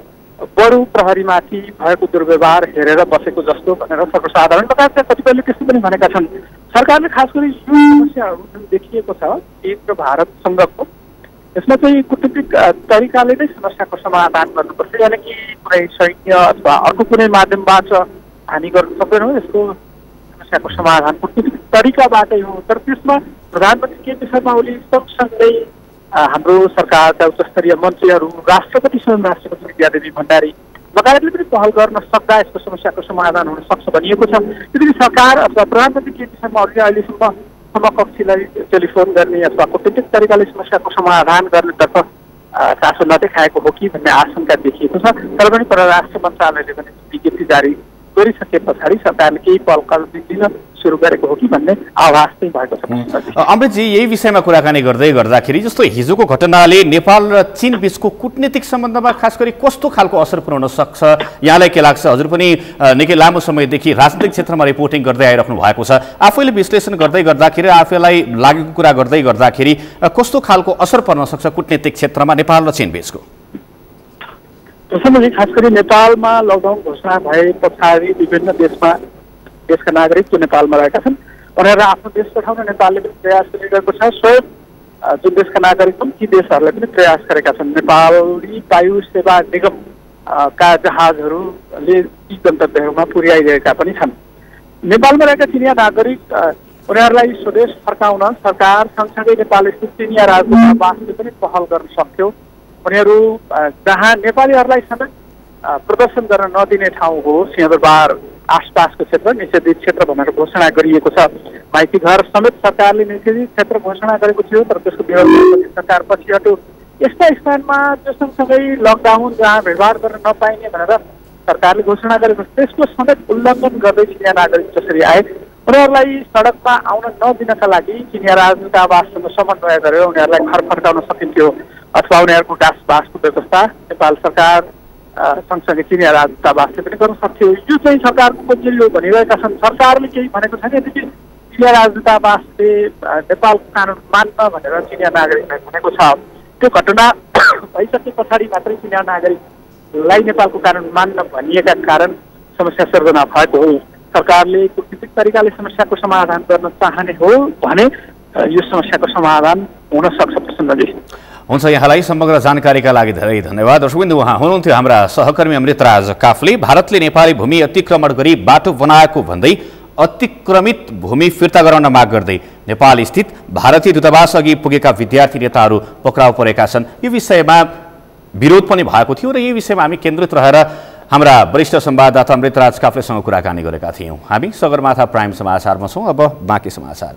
बरु प्रहरीमाथि भएको दुर्व्यवहार हेरेर बसेको जस्तो भनेर सर्वसाधारण लगायतका कतिपयले त्यस्तो पनि भनेका छन्। सरकारले खास गरी यो समस्याहरू जुन देखिएको छ चीन र भारतसँगको, यसमा चाहिँ कूटनीतिक तरिकाले नै समस्याको समाधान गर्नुपर्छ, यानि कि कुनै सैन्य अथवा अर्को कुनै माध्यमबाट हानि गर्न सक्दैनौँ। यसको समस्याको समाधान कूटनीतिक तरिकाबाटै हो। तर त्यसमा प्रधानमन्त्री केपी शर्मा ओली सँगसँगै हाम्रो सरकारका उच्चस्तरीय मन्त्रीहरू, राष्ट्रपति स्वयं राष्ट्रपति विद्यादेवी भण्डारी लगायतले पनि पहल गर्न सक्दा यसको समस्याको समाधान हुन सक्छ भनिएको छ। यदि सरकार अथवा प्रधानमन्त्री केपी शर्मा ओलीले अहिलेसम्म समकक्षीलाई टेलिफोन गर्ने अथवा कूटनीतिक तरिकाले समस्याको समाधान गर्नेतर्फ चासो नदेखाएको हो कि भन्ने आशंका देखिएको छ। तर पनि परराष्ट्र मन्त्रालयले पनि विज्ञप्ति जारी गरिसके पछाडि सरकारले केही पहल कदम दिन सुरु गरेको हो कि भन्ने आभास चाहिँ भएको छ। अमृतजी, यही विषयमा कुराकानी गर्दै गर्दाखेरि जस्तो हिजोको घटनाले नेपाल र चीन बीचको कूटनीतिक सम्बन्धमा खास गरी कस्तो खालको असर पुर्याउन सक्छ, यहाँलाई के लाग्छ? हजुर पनि निकै लामो समयदेखि राजनीतिक क्षेत्रमा रिपोर्टिङ गर्दै आइराख्नु भएको छ। आफैले विश्लेषण गर्दै गर्दाखेरि, आफैलाई लागेको कुरा गर्दै गर्दाखेरि कस्तो खालको असर पर्न सक्छ कूटनीतिक क्षेत्रमा नेपाल र चीन बीचको? प्रसन्नजी, खास गरी नेपालमा लकडाउन घोषणा भए पछाडि विभिन्न देशका नागरिक जो नेपालमा रहेका छन् उनीहरूलाई आफ्नो देश पठाउन नेपालले पनि प्रयास गरिरहेको छ। स्वयं जुन देशका नागरिक छन् ती देशहरूले पनि प्रयास गरेका छन्। नेपाली वायु सेवा निगमका जहाजहरूले ती गन्तव्यहरूमा पुर्याइरहेका पनि छन्। नेपालमा रहेका चिनिया नागरिक उनीहरूलाई स्वदेश फर्काउन सरकार सँगसँगै नेपाल स्थित चिनिया राजदूतावासले पनि पहल गर्न सक्थ्यो। उनीहरू जहाँ नेपालीहरूलाई समेत प्रदर्शन गर्न नदिने ठाउँ हो सिंहदरबार आसपासको क्षेत्र निषेधित क्षेत्र भनेर घोषणा गरिएको छ। माइती घर समेत सरकारले निषेधित क्षेत्र घोषणा गरेको थियो, तर त्यसको विरोध सरकार पछि हट्यो। यस्ता स्थानमा जो सँगसँगै लकडाउन जहाँ भेटभाड गर्न नपाइने भनेर सरकारले घोषणा गरेको त्यसको समेत उल्लङ्घन गर्दै चिनिया नागरिक जसरी आए उनीहरूलाई सडकमा आउन नदिनका लागि चिनिया राजदूतावाससँग समन्वय गरेर उनीहरूलाई घर फर्काउन सकिन्थ्यो अथवा उनीहरूको डासबासको व्यवस्था नेपाल सरकार सँगसँगै चिनिया राजदूतावासले पनि गर्न सक्थ्यो। यो चाहिँ सरकारको कमजोरी हो भनिरहेका छन्। सरकारले केही भनेको छैन, यद्यपि चिनिया राजदूतावासले नेपालको कानुन मान्न भनेर चिनिया नागरिकलाई भनेको छ। त्यो घटना भइसके पछाडि मात्रै चिनिया नागरिकलाई नेपालको कानुन मान्न भनिएका कारण समस्या सिर्जना भएको हो। सरकारले कूटनीतिक तरिकाले समस्याको समाधान गर्न चाहने हो भने यो समस्याको समाधान हुन सक्छ। प्रसन्नजी हुन्छ, यहाँलाई समग्र जानकारीका लागि धेरै धन्यवाद। दर्शकबिन्दु, उहाँ हुनुहुन्थ्यो हाम्रा सहकर्मी अमृतराज काफले। भारतले नेपाली भूमि अतिक्रमण गरी बाटो बनाएको भन्दै अतिक्रमित भूमि फिर्ता गराउन माग गर्दै नेपाल स्थित भारतीय दूतावास अघि पुगेका विद्यार्थी नेताहरू पक्राउ परेका छन्। यो विषयमा विरोध पनि भएको थियो र यही विषयमा हामी केन्द्रित रहेर हाम्रा वरिष्ठ संवाददाता अमृतराज काफलेसँग कुराकानी गरेका थियौँ। हामी सगरमाथा प्राइम समाचारमा छौँ। अब बाँकी समाचार।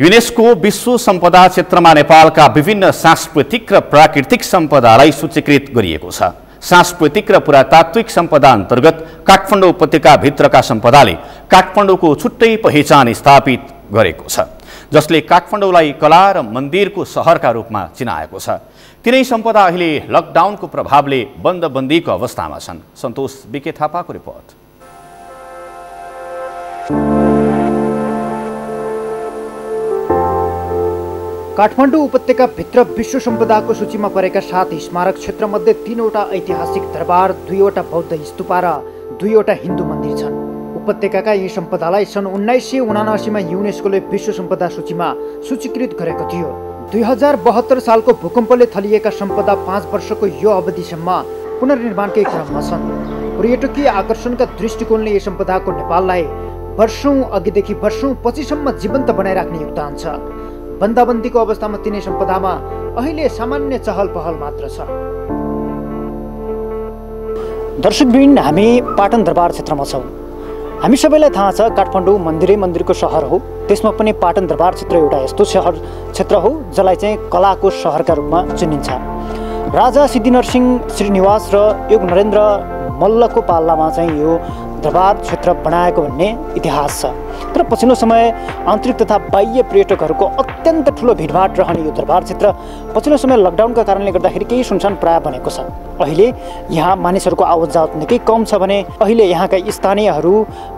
युनेस्को विश्व सम्पदा क्षेत्रमा नेपालका विभिन्न सांस्कृतिक र प्राकृतिक सम्पदालाई सूचीकृत गरिएको छ। सांस्कृतिक र पुरातात्विक सम्पदा अन्तर्गत काठमाडौँ उपत्यकाभित्रका सम्पदाले काठमाडौँको छुट्टै पहिचान स्थापित गरेको छ, जसले काठमाडौँलाई कला र मन्दिरको सहरका रूपमा चिनाएको छ। तिनै सम्पदा अहिले लकडाउनको प्रभावले बन्दबन्दीको अवस्थामा छन्। सन्तोष बिके थापाको रिपोर्ट। काठमाडौँ उपत्यकाभित्र विश्व सम्पदाको सूचीमा परेका 7 स्मारक क्षेत्रमध्ये 3वटा ऐतिहासिक दरबार, 2वटा बौद्ध स्तूपा र 2वटा हिन्दू मन्दिर छन्। उपत्यकाका यी सम्पदालाई सन् 1979मा युनेस्कोले विश्व सम्पदा सूचीमा सूचीकृत गरेको थियो। 2072 सालको भूकम्पले थलिएका सम्पदा 5 वर्षको यो अवधिसम्म पुनर्निर्माणकै क्रममा छन्। पर्यटकीय आकर्षणका दृष्टिकोणले यस सम्पदाको नेपाललाई वर्षौं अघिदेखि वर्षौं पछिसम्म जीवन्त बनाइराख्ने योगदान छ। बन्दाबन्दीको अवस्थामा तिनै सम्पदामा अहिले सामान्य चहल पहल मात्र छ। दर्शकवृन्द, हामी पाटन दरबार क्षेत्रमा छौँ। हामी सबैलाई थाहा छ काठमाडौँ मन्दिरै मन्दिरको सहर हो। त्यसमा पनि पाटन दरबार क्षेत्र एउटा यस्तो क्षेत्र हो जसलाई चाहिँ कलाको सहरका रूपमा चिनिन्छ। राजा सिद्धिनरसिंह श्रीनिवास र योग नरेन्द्र मल्लको पालामा चाहिँ यो दरबार क्षेत्र बनाएको भन्ने इतिहास छ। तर पछिल्लो समय आन्तरिक तथा बाह्य पर्यटकहरूको अत्यन्त ठुलो भिडभाड रहने यो दरबार क्षेत्र पछिल्लो समय लकडाउनका कारणले गर्दाखेरि केही सुनसान प्राय बनेको छ। अहिले यहाँ मानिसहरूको आवत जावत निकै कम छ भने अहिले यहाँका स्थानीयहरू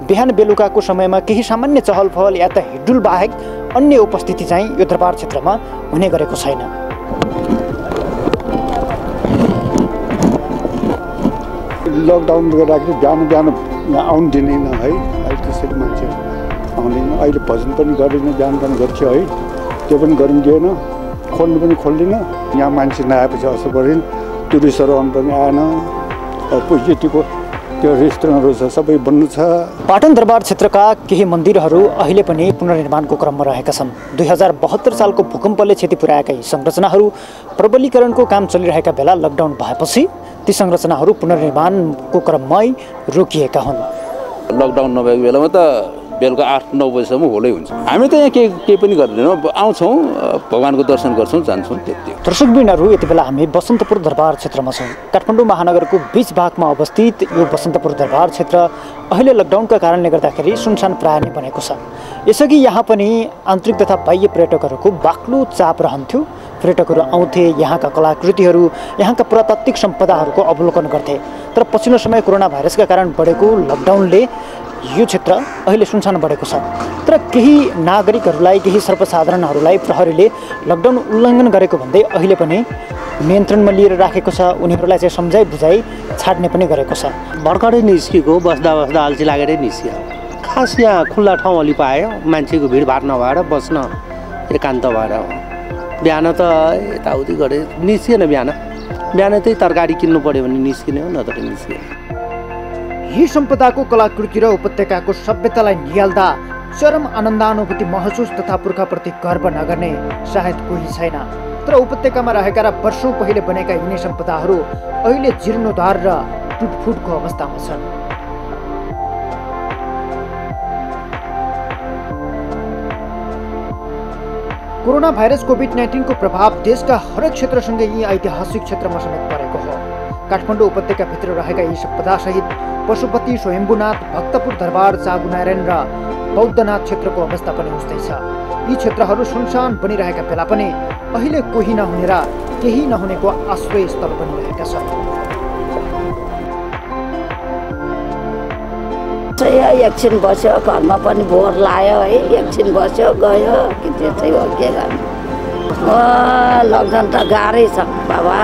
बिहान बेलुकाको समयमा केही सामान्य चहल पहल या त हिडुल बाहेक अन्य उपस्थिति चाहिँ यो दरबार क्षेत्रमा हुने गरेको छैन। लकडाउनले गर्दाखेरि बिहान यहाँ आउनु दिँदैन है। अहिले त्यसरी मान्छे आउँदैन। अहिले भजन पनि गरिँदैन, बिहान पनि गर्थ्यो है, त्यो पनि गरिन् दिएन, खोल्नु पनि खोल्दिन। यहाँ मान्छे नआएपछि असर परेन, टुरिस्टहरू आउनु पनि आएन। पोजिटिभको त्यो रेस्टुरेन्टहरू छ सबै बन्नु छ। पाटन दरबार क्षेत्रका केही मन्दिरहरू अहिले पनि पुनर्निर्माणको क्रममा रहेका छन्। 2072 सालको भूकम्पले क्षति पुर्याएका यी संरचनाहरू प्रबलीकरणको काम चलिरहेका बेला लकडाउन भएपछि ती संरचनाहरू पुनर्निर्माणको क्रममै रोकिएका हुन्। लकडाउन नभएको बेलामा त बेलुका 8-9 बजीसम्म होलै हुन्छ। हामी त यहाँ केही पनि गर्दैनौँ, आउँछौँ, भगवानको दर्शन गर्छौँ, जान्छौँ, त्यति हो। दर्शकबिनहरू, यति बेला हामी बसन्तपुर दरबार क्षेत्रमा छौँ। काठमाडौँ महानगरको बीच भागमा अवस्थित यो बसन्तपुर दरबार क्षेत्र अहिले लकडाउनका कारणले गर्दाखेरि सुनसान प्राय नै बनेको छ। यसअघि यहाँ पनि आन्तरिक तथा बाह्य पर्यटकहरूको बाक्लो चाप रहन्थ्यो। पर्यटकहरू आउँथे, यहाँका कलाकृतिहरू, यहाँका पुरातात्विक सम्पदाहरूको अवलोकन गर्थे। तर पछिल्लो समय कोरोना भाइरसका कारण बढेको लकडाउनले यो क्षेत्र अहिले सुनसान बढेको छ। तर केही नागरिकहरूलाई, केही सर्वसाधारणहरूलाई प्रहरीले लकडाउन उल्लङ्घन गरेको भन्दै अहिले पनि नियन्त्रणमा लिएर राखेको छ। उनीहरूलाई चाहिँ सम्झाइ बुझाइ छाड्ने पनि गरेको छ। भर्खरै निस्केको, बस्दा बस्दा अल्छी लागेरै निस्क्यो। खास यहाँ खुल्ला ठाउँ अलि पायो, मान्छेको भिडभाड नभएर बस्न एकान्त भएर हो। बिहान त यताउति गरे निस्किएन। बिहान त्यही तरकारी किन्नु पऱ्यो भने निस्किने हो, नत्र निस्किएन। यही सम्पदाको कलाकृति र उपत्यकाको सभ्यतालाई निहाल्दा चरम आनन्दानुभूति महसुस तथा पुर्खाप्रति गर्व नगर्ने सायद कोही छैन। तर उपत्यकामा रहेका र वर्षौँ पहिले बनेका यिनै सम्पदाहरू अहिले जीर्णोद्धार र टुटफुटको अवस्थामा छन्। कोरोना भाइरस कोभिड-19 को प्रभाव देशका हरेक क्षेत्रसँगै यी ऐतिहासिक क्षेत्रमा समेत परेको हो। काठमाडौँ उपत्यकाभित्र रहेका यी सम्पदासहित पशुपति, स्वयम्भूनाथ, भक्तपुर दरबार, चागुनारायण र बौद्धनाथ क्षेत्रको अवस्था पनि उस्तै छ। यी क्षेत्रहरू सुनसान बनिरहेका बेला पनि अहिले कोही नहुने र केही नहुनेको आश्रय स्थल बनिरहेका छन्। एकछिन बस्यो, घरमा पनि बोर लाग्यो है, एकछिन बस्यो गयो कि त्यस्तै हो, के गर्नु। लकडाउन त गाह्रै छ बाबा,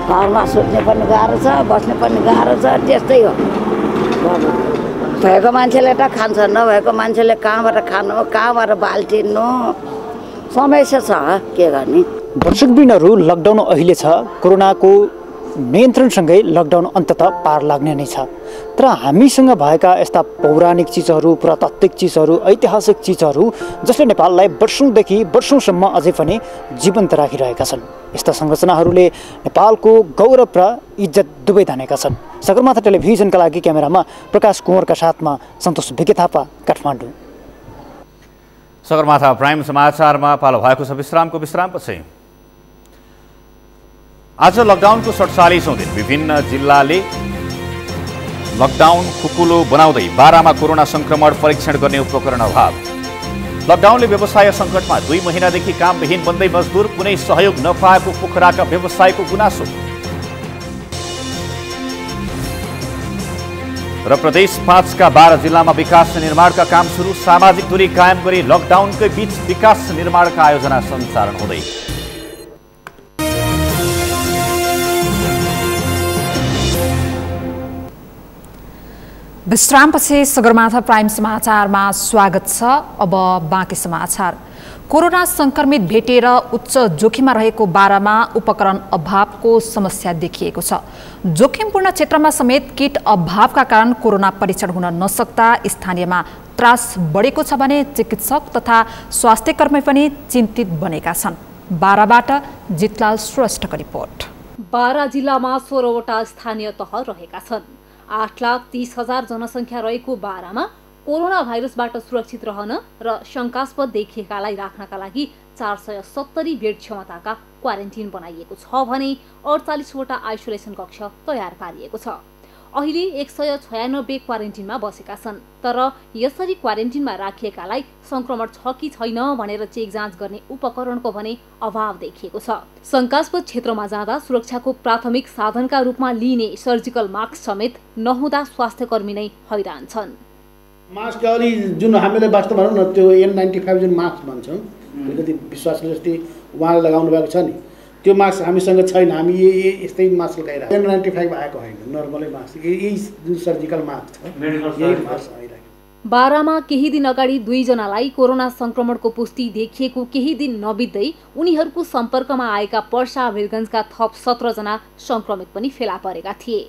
घरमा सुत्ने पनि गाह्रो छ, बस्ने पनि गाह्रो छ, त्यस्तै हो बाबा। भएको मान्छेले त खान्छ, नभएको मान्छेले कहाँबाट खानु, कहाँबाट बाल्टिनु, समस्या छ, के गर्ने। दर्शकवृन्दहरू, लकडाउन अहिले छ, कोरोनाको नियन्त्रणसँगै लकडाउन अन्ततः पार लाग्ने नै छ। तर हामीसँग भएका यस्ता पौराणिक चिजहरू, पुरातात्विक चिजहरू, ऐतिहासिक चिजहरू जसले नेपाललाई वर्षौँदेखि वर्षौँसम्म अझै पनि जीवन्त राखिरहेका छन्। यस्ता संरचनाहरूले नेपालको गौरव र इज्जत दुवै धानेका छन्। सगरमाथा टेलिभिजनका लागि क्यामेरामा प्रकाश कुँवरका साथमा सन्तोष भिके थापा, काठमाडौँ। सगरमाथा प्राइम समाचारमा पालो भएको छ विश्रामपछि। आज लकडाउनको 47औं दिन विभिन्न जिल्लाले लकडाउन खुकुलो बनाउँदै बारामा कोरोना संक्रमण परीक्षण गर्ने उपकरण अभाव। लकडाउनले व्यवसाय सङ्कटमा 2 महिनादेखि कामविहीन बन्दै मजदुर, कुनै सहयोग नपाएको पोखराका व्यवसायको गुनासो। र प्रदेश 5 का 12 जिल्लामा विकास निर्माणका काम सुरु। सामाजिक दूरी कायम गरी लकडाउनकै बीच विकास निर्माणका आयोजना सञ्चालन हुँदै। विश्रामपछि सगरमाथा प्राइम समाचारमा स्वागत छ। अब बाँकी समाचार। कोरोना संक्रमित भेटेर उच्च जोखिममा रहेको बारामा उपकरण अभावको समस्या देखिएको छ। जोखिमपूर्ण क्षेत्रमा समेत किट अभावका कारण कोरोना परीक्षण हुन नसक्दा स्थानीयमा त्रास बढेको छ भने चिकित्सक तथा स्वास्थ्यकर्मी पनि चिन्तित बनेका छन्। बाराबाट जितलाल श्रेष्ठको रिपोर्ट। बारा जिल्लामा 16 वटा स्थानीय तह रहेका छन्। 8,30,000 जनसङ्ख्या रहेको बारामा कोरोना भाइरसबाट सुरक्षित रहन र शङ्कास्पद देखिएकालाई राख्नका लागि 470 बेड क्षमताका क्वारेन्टिन बनाइएको छ भने 48 वटा आइसोलेसन कक्ष तयार पारिएको छ। अहिले 196 क्वारेन्टिनमा बसेका छन्। तर यसरी क्वारेन्टिनमा राखिएकालाई संक्रमण छ कि छैन भनेर चेक जाँच गर्ने उपकरणको भने अभाव देखिएको छ। शङ्कास्पद क्षेत्रमा जाँदा सुरक्षाको प्राथमिक साधनका रूपमा लिइने सर्जिकल मास्क समेत नहुँदा स्वास्थ्यकर्मी नै हैरान छन्। मास्क अलि जुन हामीले वास्तव भनौँ न त्यो N95 जुन मास्क भन्छौँ, अलिकति विश्वासले जस्तै उहाँले लगाउनु भएको छ नि, त्यो मास्क हामीसँग छैन। हामी यस्तै मास्क लगाइरहेको। N95 आएको होइन, नर्मलै मास्क, यही जुन सर्जिकल मास्क छ यही मास्क आइरहेको। बारामा केही दिन अगाडि 2 जनालाई कोरोना संक्रमणको पुष्टि देखिएको केही दिन नबित्दै उनीहरूको सम्पर्कमा आएका पर्सा वीरगञ्जका थप 17 जना संक्रमित पनि फेला परेका थिए।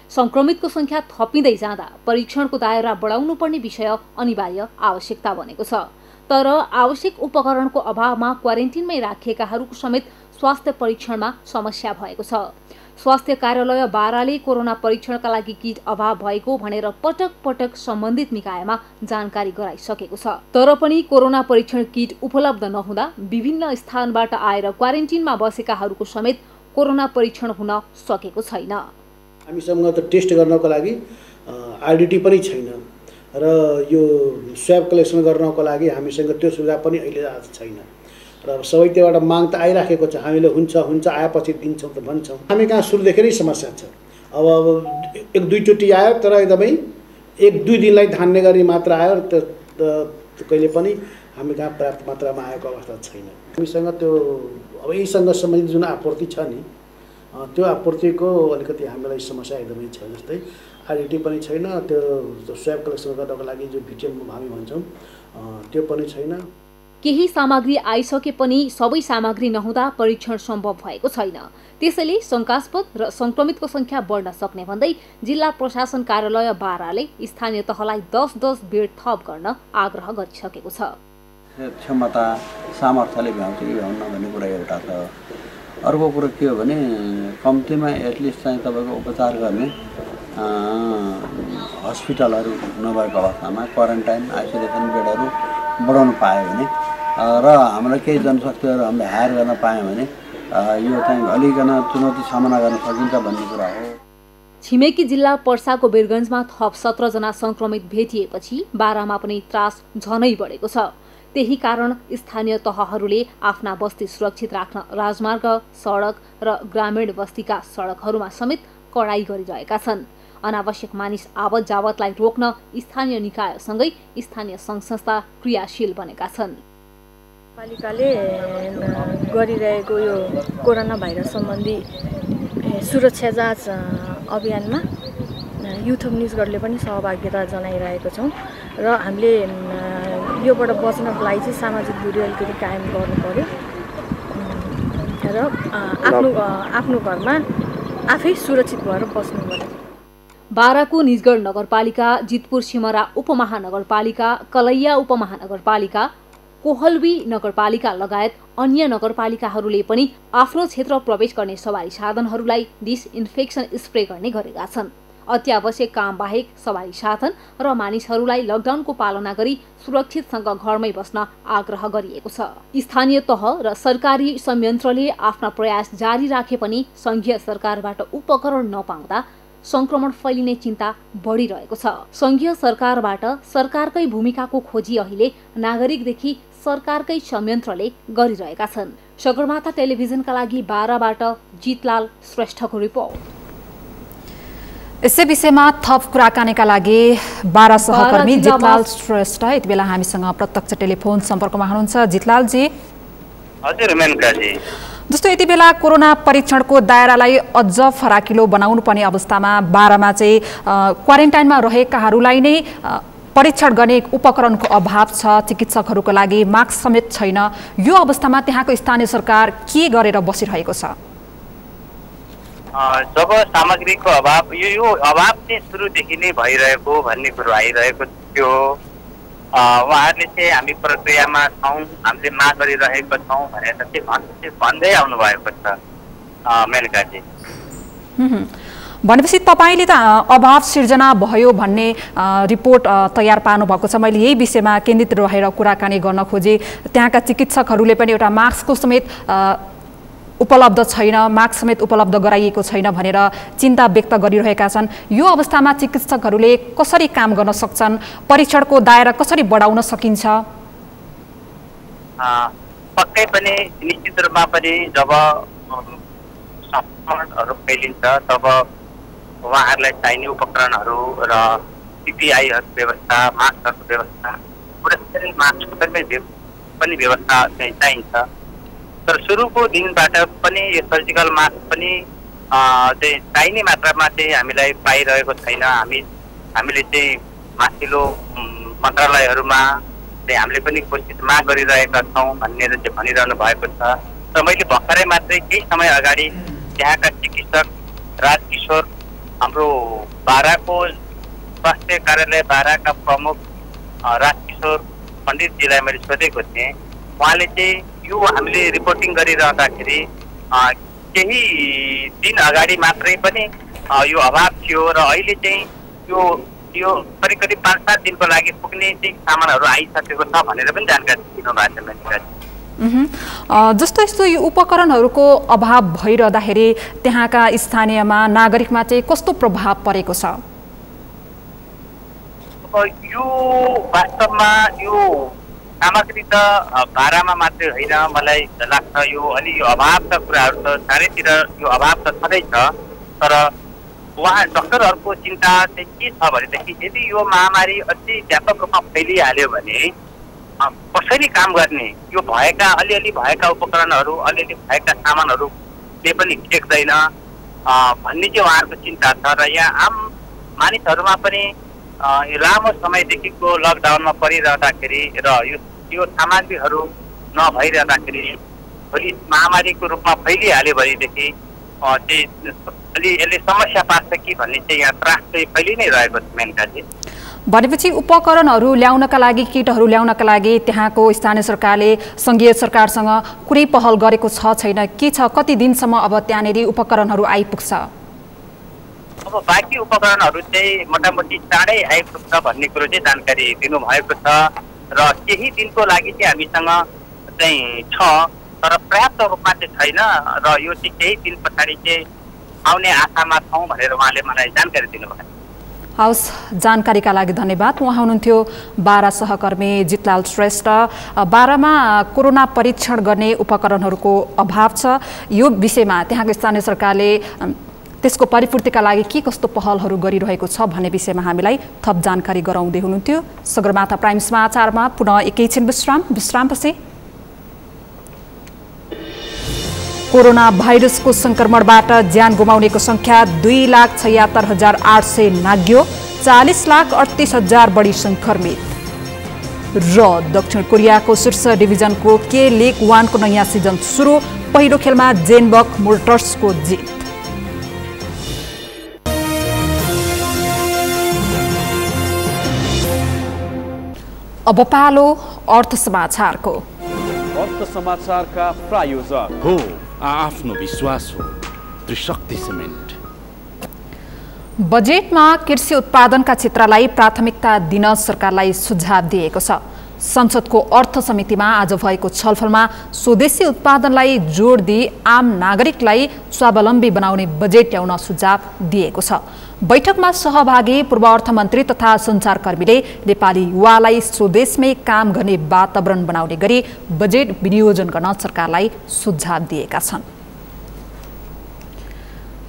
संक्रमितको संख्या थपिँदै जाँदा परीक्षणको दायरा बढाउनु पर्ने विषय अनिवार्य आवश्यकता बनेको छ। तर आवश्यक उपकरणको अभावमा क्वारेन्टिनमै राखिएकाहरूको समेत स्वास्थ्य परीक्षणमा समस्या भएको छ। स्वास्थ्य कार्यालय बाराले कोरोना परीक्षणका लागि किट अभाव भएको भनेर पटक पटक सम्बन्धित निकायमा जानकारी गराइसकेको छ। तर पनि कोरोना परीक्षण किट उपलब्ध नहुँदा विभिन्न स्थानबाट आएर क्वारेन्टिनमा बसेकाहरूको समेत कोरोना परीक्षण हुन सकेको छैन। हामीसँग त टेस्ट गर्नको लागि आइडेन्टिटी पनि छैन र यो स्वाब कलेक्सन गर्नको लागि हामीसँग त्यो सुविधा पनि अहिले आज छैन र सबैतिरबाट माग त आइराखेको छ। हामीले हुन्छ आएपछि दिन्छौँ त भन्छौँ। हामी कहाँ सुरुदेखि नै समस्या छ। अब 1-2 चोटि आयो तर एकदमै 1-2 दिनलाई धान्ने गरी मात्र आयो त कहिले पनि हामी कहाँ पर्याप्त मात्रामा आएको अवस्था छैन। हामीसँग त्यो अब यहीसँग सम्बन्धित जुन आपूर्ति छ नि, त्यो आपूर्तिको अलिकति हामीलाई समस्या एकदमै छ। जस्तै आइडेन्टिटी पनि छैन, त्यो स्वाब कलेक्सन गर्नको लागि जो भिटिएम हामी भन्छौँ त्यो पनि छैन। केही सामग्री आइसके पनि सबै सामग्री नहुँदा परीक्षण सम्भव भएको छैन। त्यसैले शंकास्पद र संक्रमितको संख्या बढ्न सक्ने भन्दै जिल्ला प्रशासन कार्यालय बाराले स्थानीय तहलाई 10-10 बेड थप गर्न आग्रह गरिसकेको छ। क्षमता सामर्थ्यले भ्याउँछ कि भ्याउन्न भन्ने कुरा एउटा छ। अर्को कुरो के हो भने कम्तीमा एटलिस्ट चाहिँ तपाईँको उपचार गर्ने हस्पिटलहरू नभएको अवस्थामा क्वारेन्टाइन आइसोलेसन बेडहरू बढाउनु पायो भने र हामीलाई केही जनशक्तिहरू हामीले हायर गर्न पायौँ भने यो चाहिँ अलिकन चुनौती सामना गर्न सकिन्छ भन्ने कुरा हो। छिमेकी जिल्ला पर्साको वीरगञ्जमा थप 17 जना संक्रमित भेटिएपछि बारामा पनि त्रास झनै बढेको छ। त्यही कारण स्थानीय तहहरूले आफ्ना बस्ती सुरक्षित राख्न राजमार्ग, सडक र ग्रामीण बस्तीका सडकहरूमा समेत कडाई गरिरहेका छन्। अनावश्यक मानिस आवत जावतलाई रोक्न स्थानीय निकायसँगै स्थानीय सङ्घ संस्था क्रियाशील बनेका छन्। पालिकाले गरिरहेको यो कोरोना भाइरस सम्बन्धी सुरक्षा जाँच अभियानमा युथ अफ निजगढले पनि सहभागिता जनाइरहेको छौँ र हामीले योबाट बच्नको लागि चाहिँ सामाजिक दूरी अलिकति कायम गर्नु पर्यो र आफ्नो घरमा आफै सुरक्षित भएर बस्नु पर्यो। बाराको निजगढ नगरपालिका, जितपुर सिमरा उपमहानगरपालिका, कलैया उपमहानगरपालिका, कोहलवी नगरपालिका लगायत अन्य नगरपालिकाहरूले पनि आफ्नो क्षेत्र प्रवेश गर्ने सवारी साधनहरूलाई डिसइन्फेक्सन स्प्रे गर्ने गरेका छन्। अत्यावश्यक काम बाहेक सवारी साधन र मानिसहरूलाई लकडाउनको पालना गरी सुरक्षितसँग घरमै बस्न आग्रह गरिएको छ। स्थानीय तह र सरकारी संयन्त्रले आफ्ना प्रयास जारी राखे पनि संघीय सरकारबाट उपकरण नपाउँदा संक्रमण फैलिने चिन्ता बढिरहेको छ। संघीय सरकारबाट सरकारकै भूमिकाको खोजी अहिले नागरिकदेखि सरकारकै संयन्त्रले गरिरहेका छन्। सगरमाथा टेलिभिजनका लागि बाराबाट जितलाल श्रेष्ठको रिपोर्ट। यसै विषयमा थप कुराकानीका लागि बारा सहकर्मी जितलाल श्रेष्ठ यति बेला हामीसँग प्रत्यक्ष टेलिफोन सम्पर्कमा हुनुहुन्छ। जितलालजी। हजुर मेनकाजी। जस्तो यति बेला कोरोना परीक्षणको दायरालाई अझ फराकिलो बनाउनु पर्ने अवस्थामा बारामा चाहिँ क्वारेन्टाइनमा रहेकाहरूलाई नै परीक्षण गर्ने उपकरणको अभाव छ, चिकित्सकहरूको लागि मास्क समेत छैन। यो अवस्थामा त्यहाँको स्थानीय सरकार के गरेर बसिरहेको छ? जब सामग्रीको अभाव यो अभाव चाहिँ सुरुदेखि नै भइरहेको भन्ने कुरो आइरहेको थियो। उहाँहरूले चाहिँ हामी प्रक्रियामा छौँ, हामीले माग गरिरहेको छौँ भनेर चाहिँ भन्दै आउनु भएको छ मेनकाजी। भनेपछि तपाईँले त अभाव सिर्जना भयो भन्ने रिपोर्ट तयार पार्नु भएको छ। मैले यही विषयमा केन्द्रित रहेर कुराकानी गर्न खोजेँ। त्यहाँका चिकित्सकहरूले पनि एउटा मास्कको समेत उपलब्ध छैन, मास्क समेत उपलब्ध गराइएको छैन भनेर चिन्ता व्यक्त गरिरहेका छन्। यो अवस्थामा चिकित्सकहरूले कसरी काम गर्न सक्छन्? परीक्षणको दायरा कसरी बढाउन सकिन्छ? पक्कै पनि निश्चित रूपमा पनि जब संक्रमणहरू फैलिन्छ तब उहाँहरूलाई चाहिने उपकरणहरू र पिपिआईहरूको व्यवस्था, मास्कहरूको व्यवस्था, पुरै मास्कको पनि व्यवस्था चाहिँ चाहिन्छ। तर सुरुको दिनबाट पनि यो सर्जिकल मास्क पनि चाहिँ चाहिने मात्रामा चाहिँ हामीलाई पाइरहेको छैन। हामीले चाहिँ माथिल्लो मन्त्रालयहरूमा चाहिँ हामीले पनि कोसिस माग गरिरहेका छौँ भनेर चाहिँ भनिरहनु भएको छ। र मैले भर्खरै मात्रै केही समय अगाडि त्यहाँका चिकित्सक राजकिशोर, हाम्रो बाराको स्वास्थ्य कार्यालय बाराका प्रमुख राजकिशोर पण्डितजीलाई मैले सोधेको थिएँ। उहाँले चाहिँ यो हामीले रिपोर्टिङ गरिरहँदाखेरि केही दिन अगाडि मात्रै पनि यो अभाव थियो र अहिले चाहिँ यो करिब करिब 5-7 दिनको लागि पुग्ने चाहिँ सामानहरू आइसकेको छ भनेर पनि जानकारी दिनुभएको छ। जस्तो यस्तो यो उपकरणहरूको अभाव भइरहँदाखेरि त्यहाँका स्थानीयमा नागरिकमा चाहिँ कस्तो प्रभाव परेको छ? यो वास्तवमा यो सामग्री त बारामा मात्रै होइन, मलाई लाग्छ यो अलि अभावका कुराहरू त चारैतिर यो अभाव त छँदैछ। तर उहाँ डक्टरहरूको चिन्ता चाहिँ के छ भनेदेखि यदि यो महामारी अति व्यापक रूपमा फैलिहाल्यो भने कसरी काम गर्ने? यो भएका अलिअलि भएका उपकरणहरू, अलिअलि भएका सामानहरूले पनि टेक्दैन भन्ने चाहिँ उहाँहरूको चिन्ता छ। र यहाँ आम मानिसहरूमा पनि लामो समयदेखिको लकडाउनमा परिरहँदाखेरि र यो त्यो सामग्रीहरू नभइरहँदाखेरि भोलि महामारीको रूपमा फैलिहाल्यो भनेदेखि अलि यसले समस्या पार्छ कि भन्ने चाहिँ यहाँ त्रास चाहिँ फैलि नै रहेको छ मेनकाजी। भनेपछि उपकरणहरू ल्याउनका लागि किटहरू ल्याउनका लागि त्यहाँको स्थानीय सरकारले सङ्घीय सरकारसँग कुनै पहल गरेको छ छैन के छ कति दिनसम्म अब त्यहाँनेरि उपकरणहरू आइपुग्छ? अब बाँकी उपकरणहरू चाहिँ मोटामोटी चाँडै आइपुग्छ भन्ने कुरो चाहिँ जानकारी दिनुभएको छ र केही दिनको लागि चाहिँ हामीसँग चाहिँ छ तर पर्याप्त रूपमा चाहिँ छैन र यो चाहिँ केही दिन पछाडि चाहिँ आउने आशामा छौँ भनेर उहाँले मलाई जानकारी दिनुभयो। हवस्, जानकारीका लागि धन्यवाद। उहाँ हुनुहुन्थ्यो बारा सहकर्मी जितलाल श्रेष्ठ। बारामा कोरोना परीक्षण गर्ने उपकरणहरूको अभाव छ, यो विषयमा त्यहाँको स्थानीय सरकारले त्यसको परिपूर्तिका लागि के कस्तो पहलहरू गरिरहेको छ भन्ने विषयमा हामीलाई थप जानकारी गराउँदै हुनुहुन्थ्यो। सगरमाथा प्राइम समाचारमा पुनः एकैछिन विश्रामपछि कोरोना भाइरसको संक्रमणबाट ज्यान गुमाउनेको संख्या 2,76,800 नाग्यो, 40,38,000 बढी संक्रमित। र दक्षिण कोरियाको शीर्ष डिभिजनको के लिग 1 को नयाँ सिजन सुरु, पहिलो खेलमा जेनबक मोटर्सको जित। अब पालो अर्थ समाचारको। अर्थ समाचारका प्रायोजक हो आफ्नो विश्वास हो त्रिशक्ति सिमेन्ट। बजेटमा कृषि उत्पादनका क्षेत्रलाई प्राथमिकता दिन सरकारलाई सुझाव दिएको छ। संसदको अर्थ समितिमा आज भएको छलफलमा स्वदेशी उत्पादनलाई जोड दिई आम नागरिकलाई स्वावलम्बी बनाउने बजेट ल्याउन सुझाव दिएको छ। बैठकमा सहभागी पूर्व अर्थमन्त्री तथा सञ्चारकर्मीले नेपाली युवालाई स्वदेशमै काम गर्ने वातावरण बनाउने गरी बजेट विनियोजन गर्न सरकारलाई सुझाव दिएका छन्।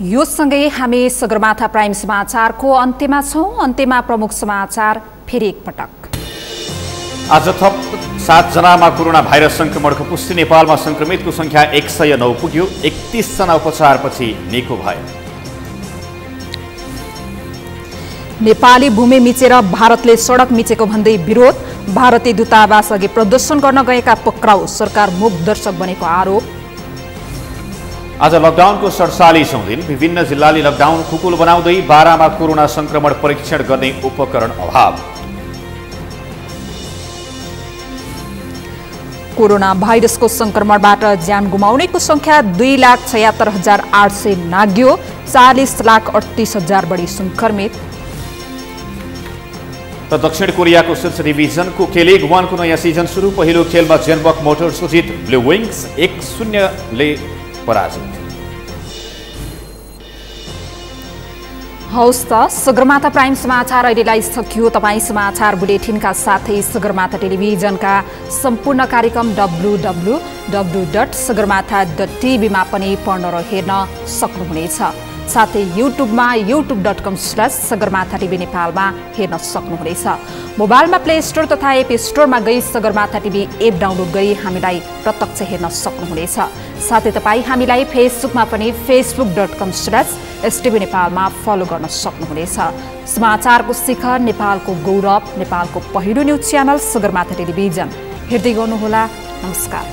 यो सँगै हामी सगरमाथा प्राइम समाचारको अन्त्यमा छौं। अन्त्यमा प्रमुख समाचार फेरि एकपटक। आज थप 7 जनामा कोरोना भाइरस संक्रमणको पुष्टि। नेपालमा संक्रमितको संख्या 109 पुग्यो। 31 जना उपचारपछि निको भए। नेपाली भूमि मिचेर भारतले सडक मिचेको भन्दै विरोध। भारतीय दूतावास अघि प्रदर्शन गर्न गएका पक्राउ, सरकार मूक दर्शक बनेको आरोप। आज लकडाउनको 47औं दिन। विभिन्न जिल्लाले लकडाउन खुकुलो बनाउँदै बारामा कोरोना संक्रमण परीक्षण गर्ने उपकरण अभाव। कोरोना भाइरसको संक्रमणबाट ज्यान गुमाउनेको संख्या 2,76,800 नाग्यो, 40,38,000 बढी संक्रमित। र दक्षिण कोरियाको शीर्ष डिभिजनको के लिग 1 को नयाँ सिजन सुरु, पहिलो खेलमा जेनबक मोटर्सको जित, ब्लू विङ्स 1-0 ले पराजित। हौस् त सगरमाथा प्राइम समाचार अहिलेलाई सकियो। तपाईँ समाचार बुलेटिनका साथै सगरमाथा टेलिभिजनका सम्पूर्ण कार्यक्रम www.sagarmatha.tv मा पनि पढ्न र हेर्न सक्नुहुनेछ। साथै युट्युबमा youtube.com/सगरमाथा टिभी नेपालमा हेर्न सक्नुहुनेछ। मोबाइलमा प्ले स्टोर तथा एप स्टोरमा गई सगरमाथा टिभी एप डाउनलोड गरी हामीलाई प्रत्यक्ष हेर्न सक्नुहुनेछ। साथै तपाईँ हामीलाई फेसबुकमा पनि facebook.com/STV नेपालमा फलो गर्न सक्नुहुनेछ। समाचारको शिखर, नेपालको गौरव, नेपालको पहिलो न्युज च्यानल सगरमाथा टेलिभिजन हेर्दै गर्नुहोला। नमस्कार।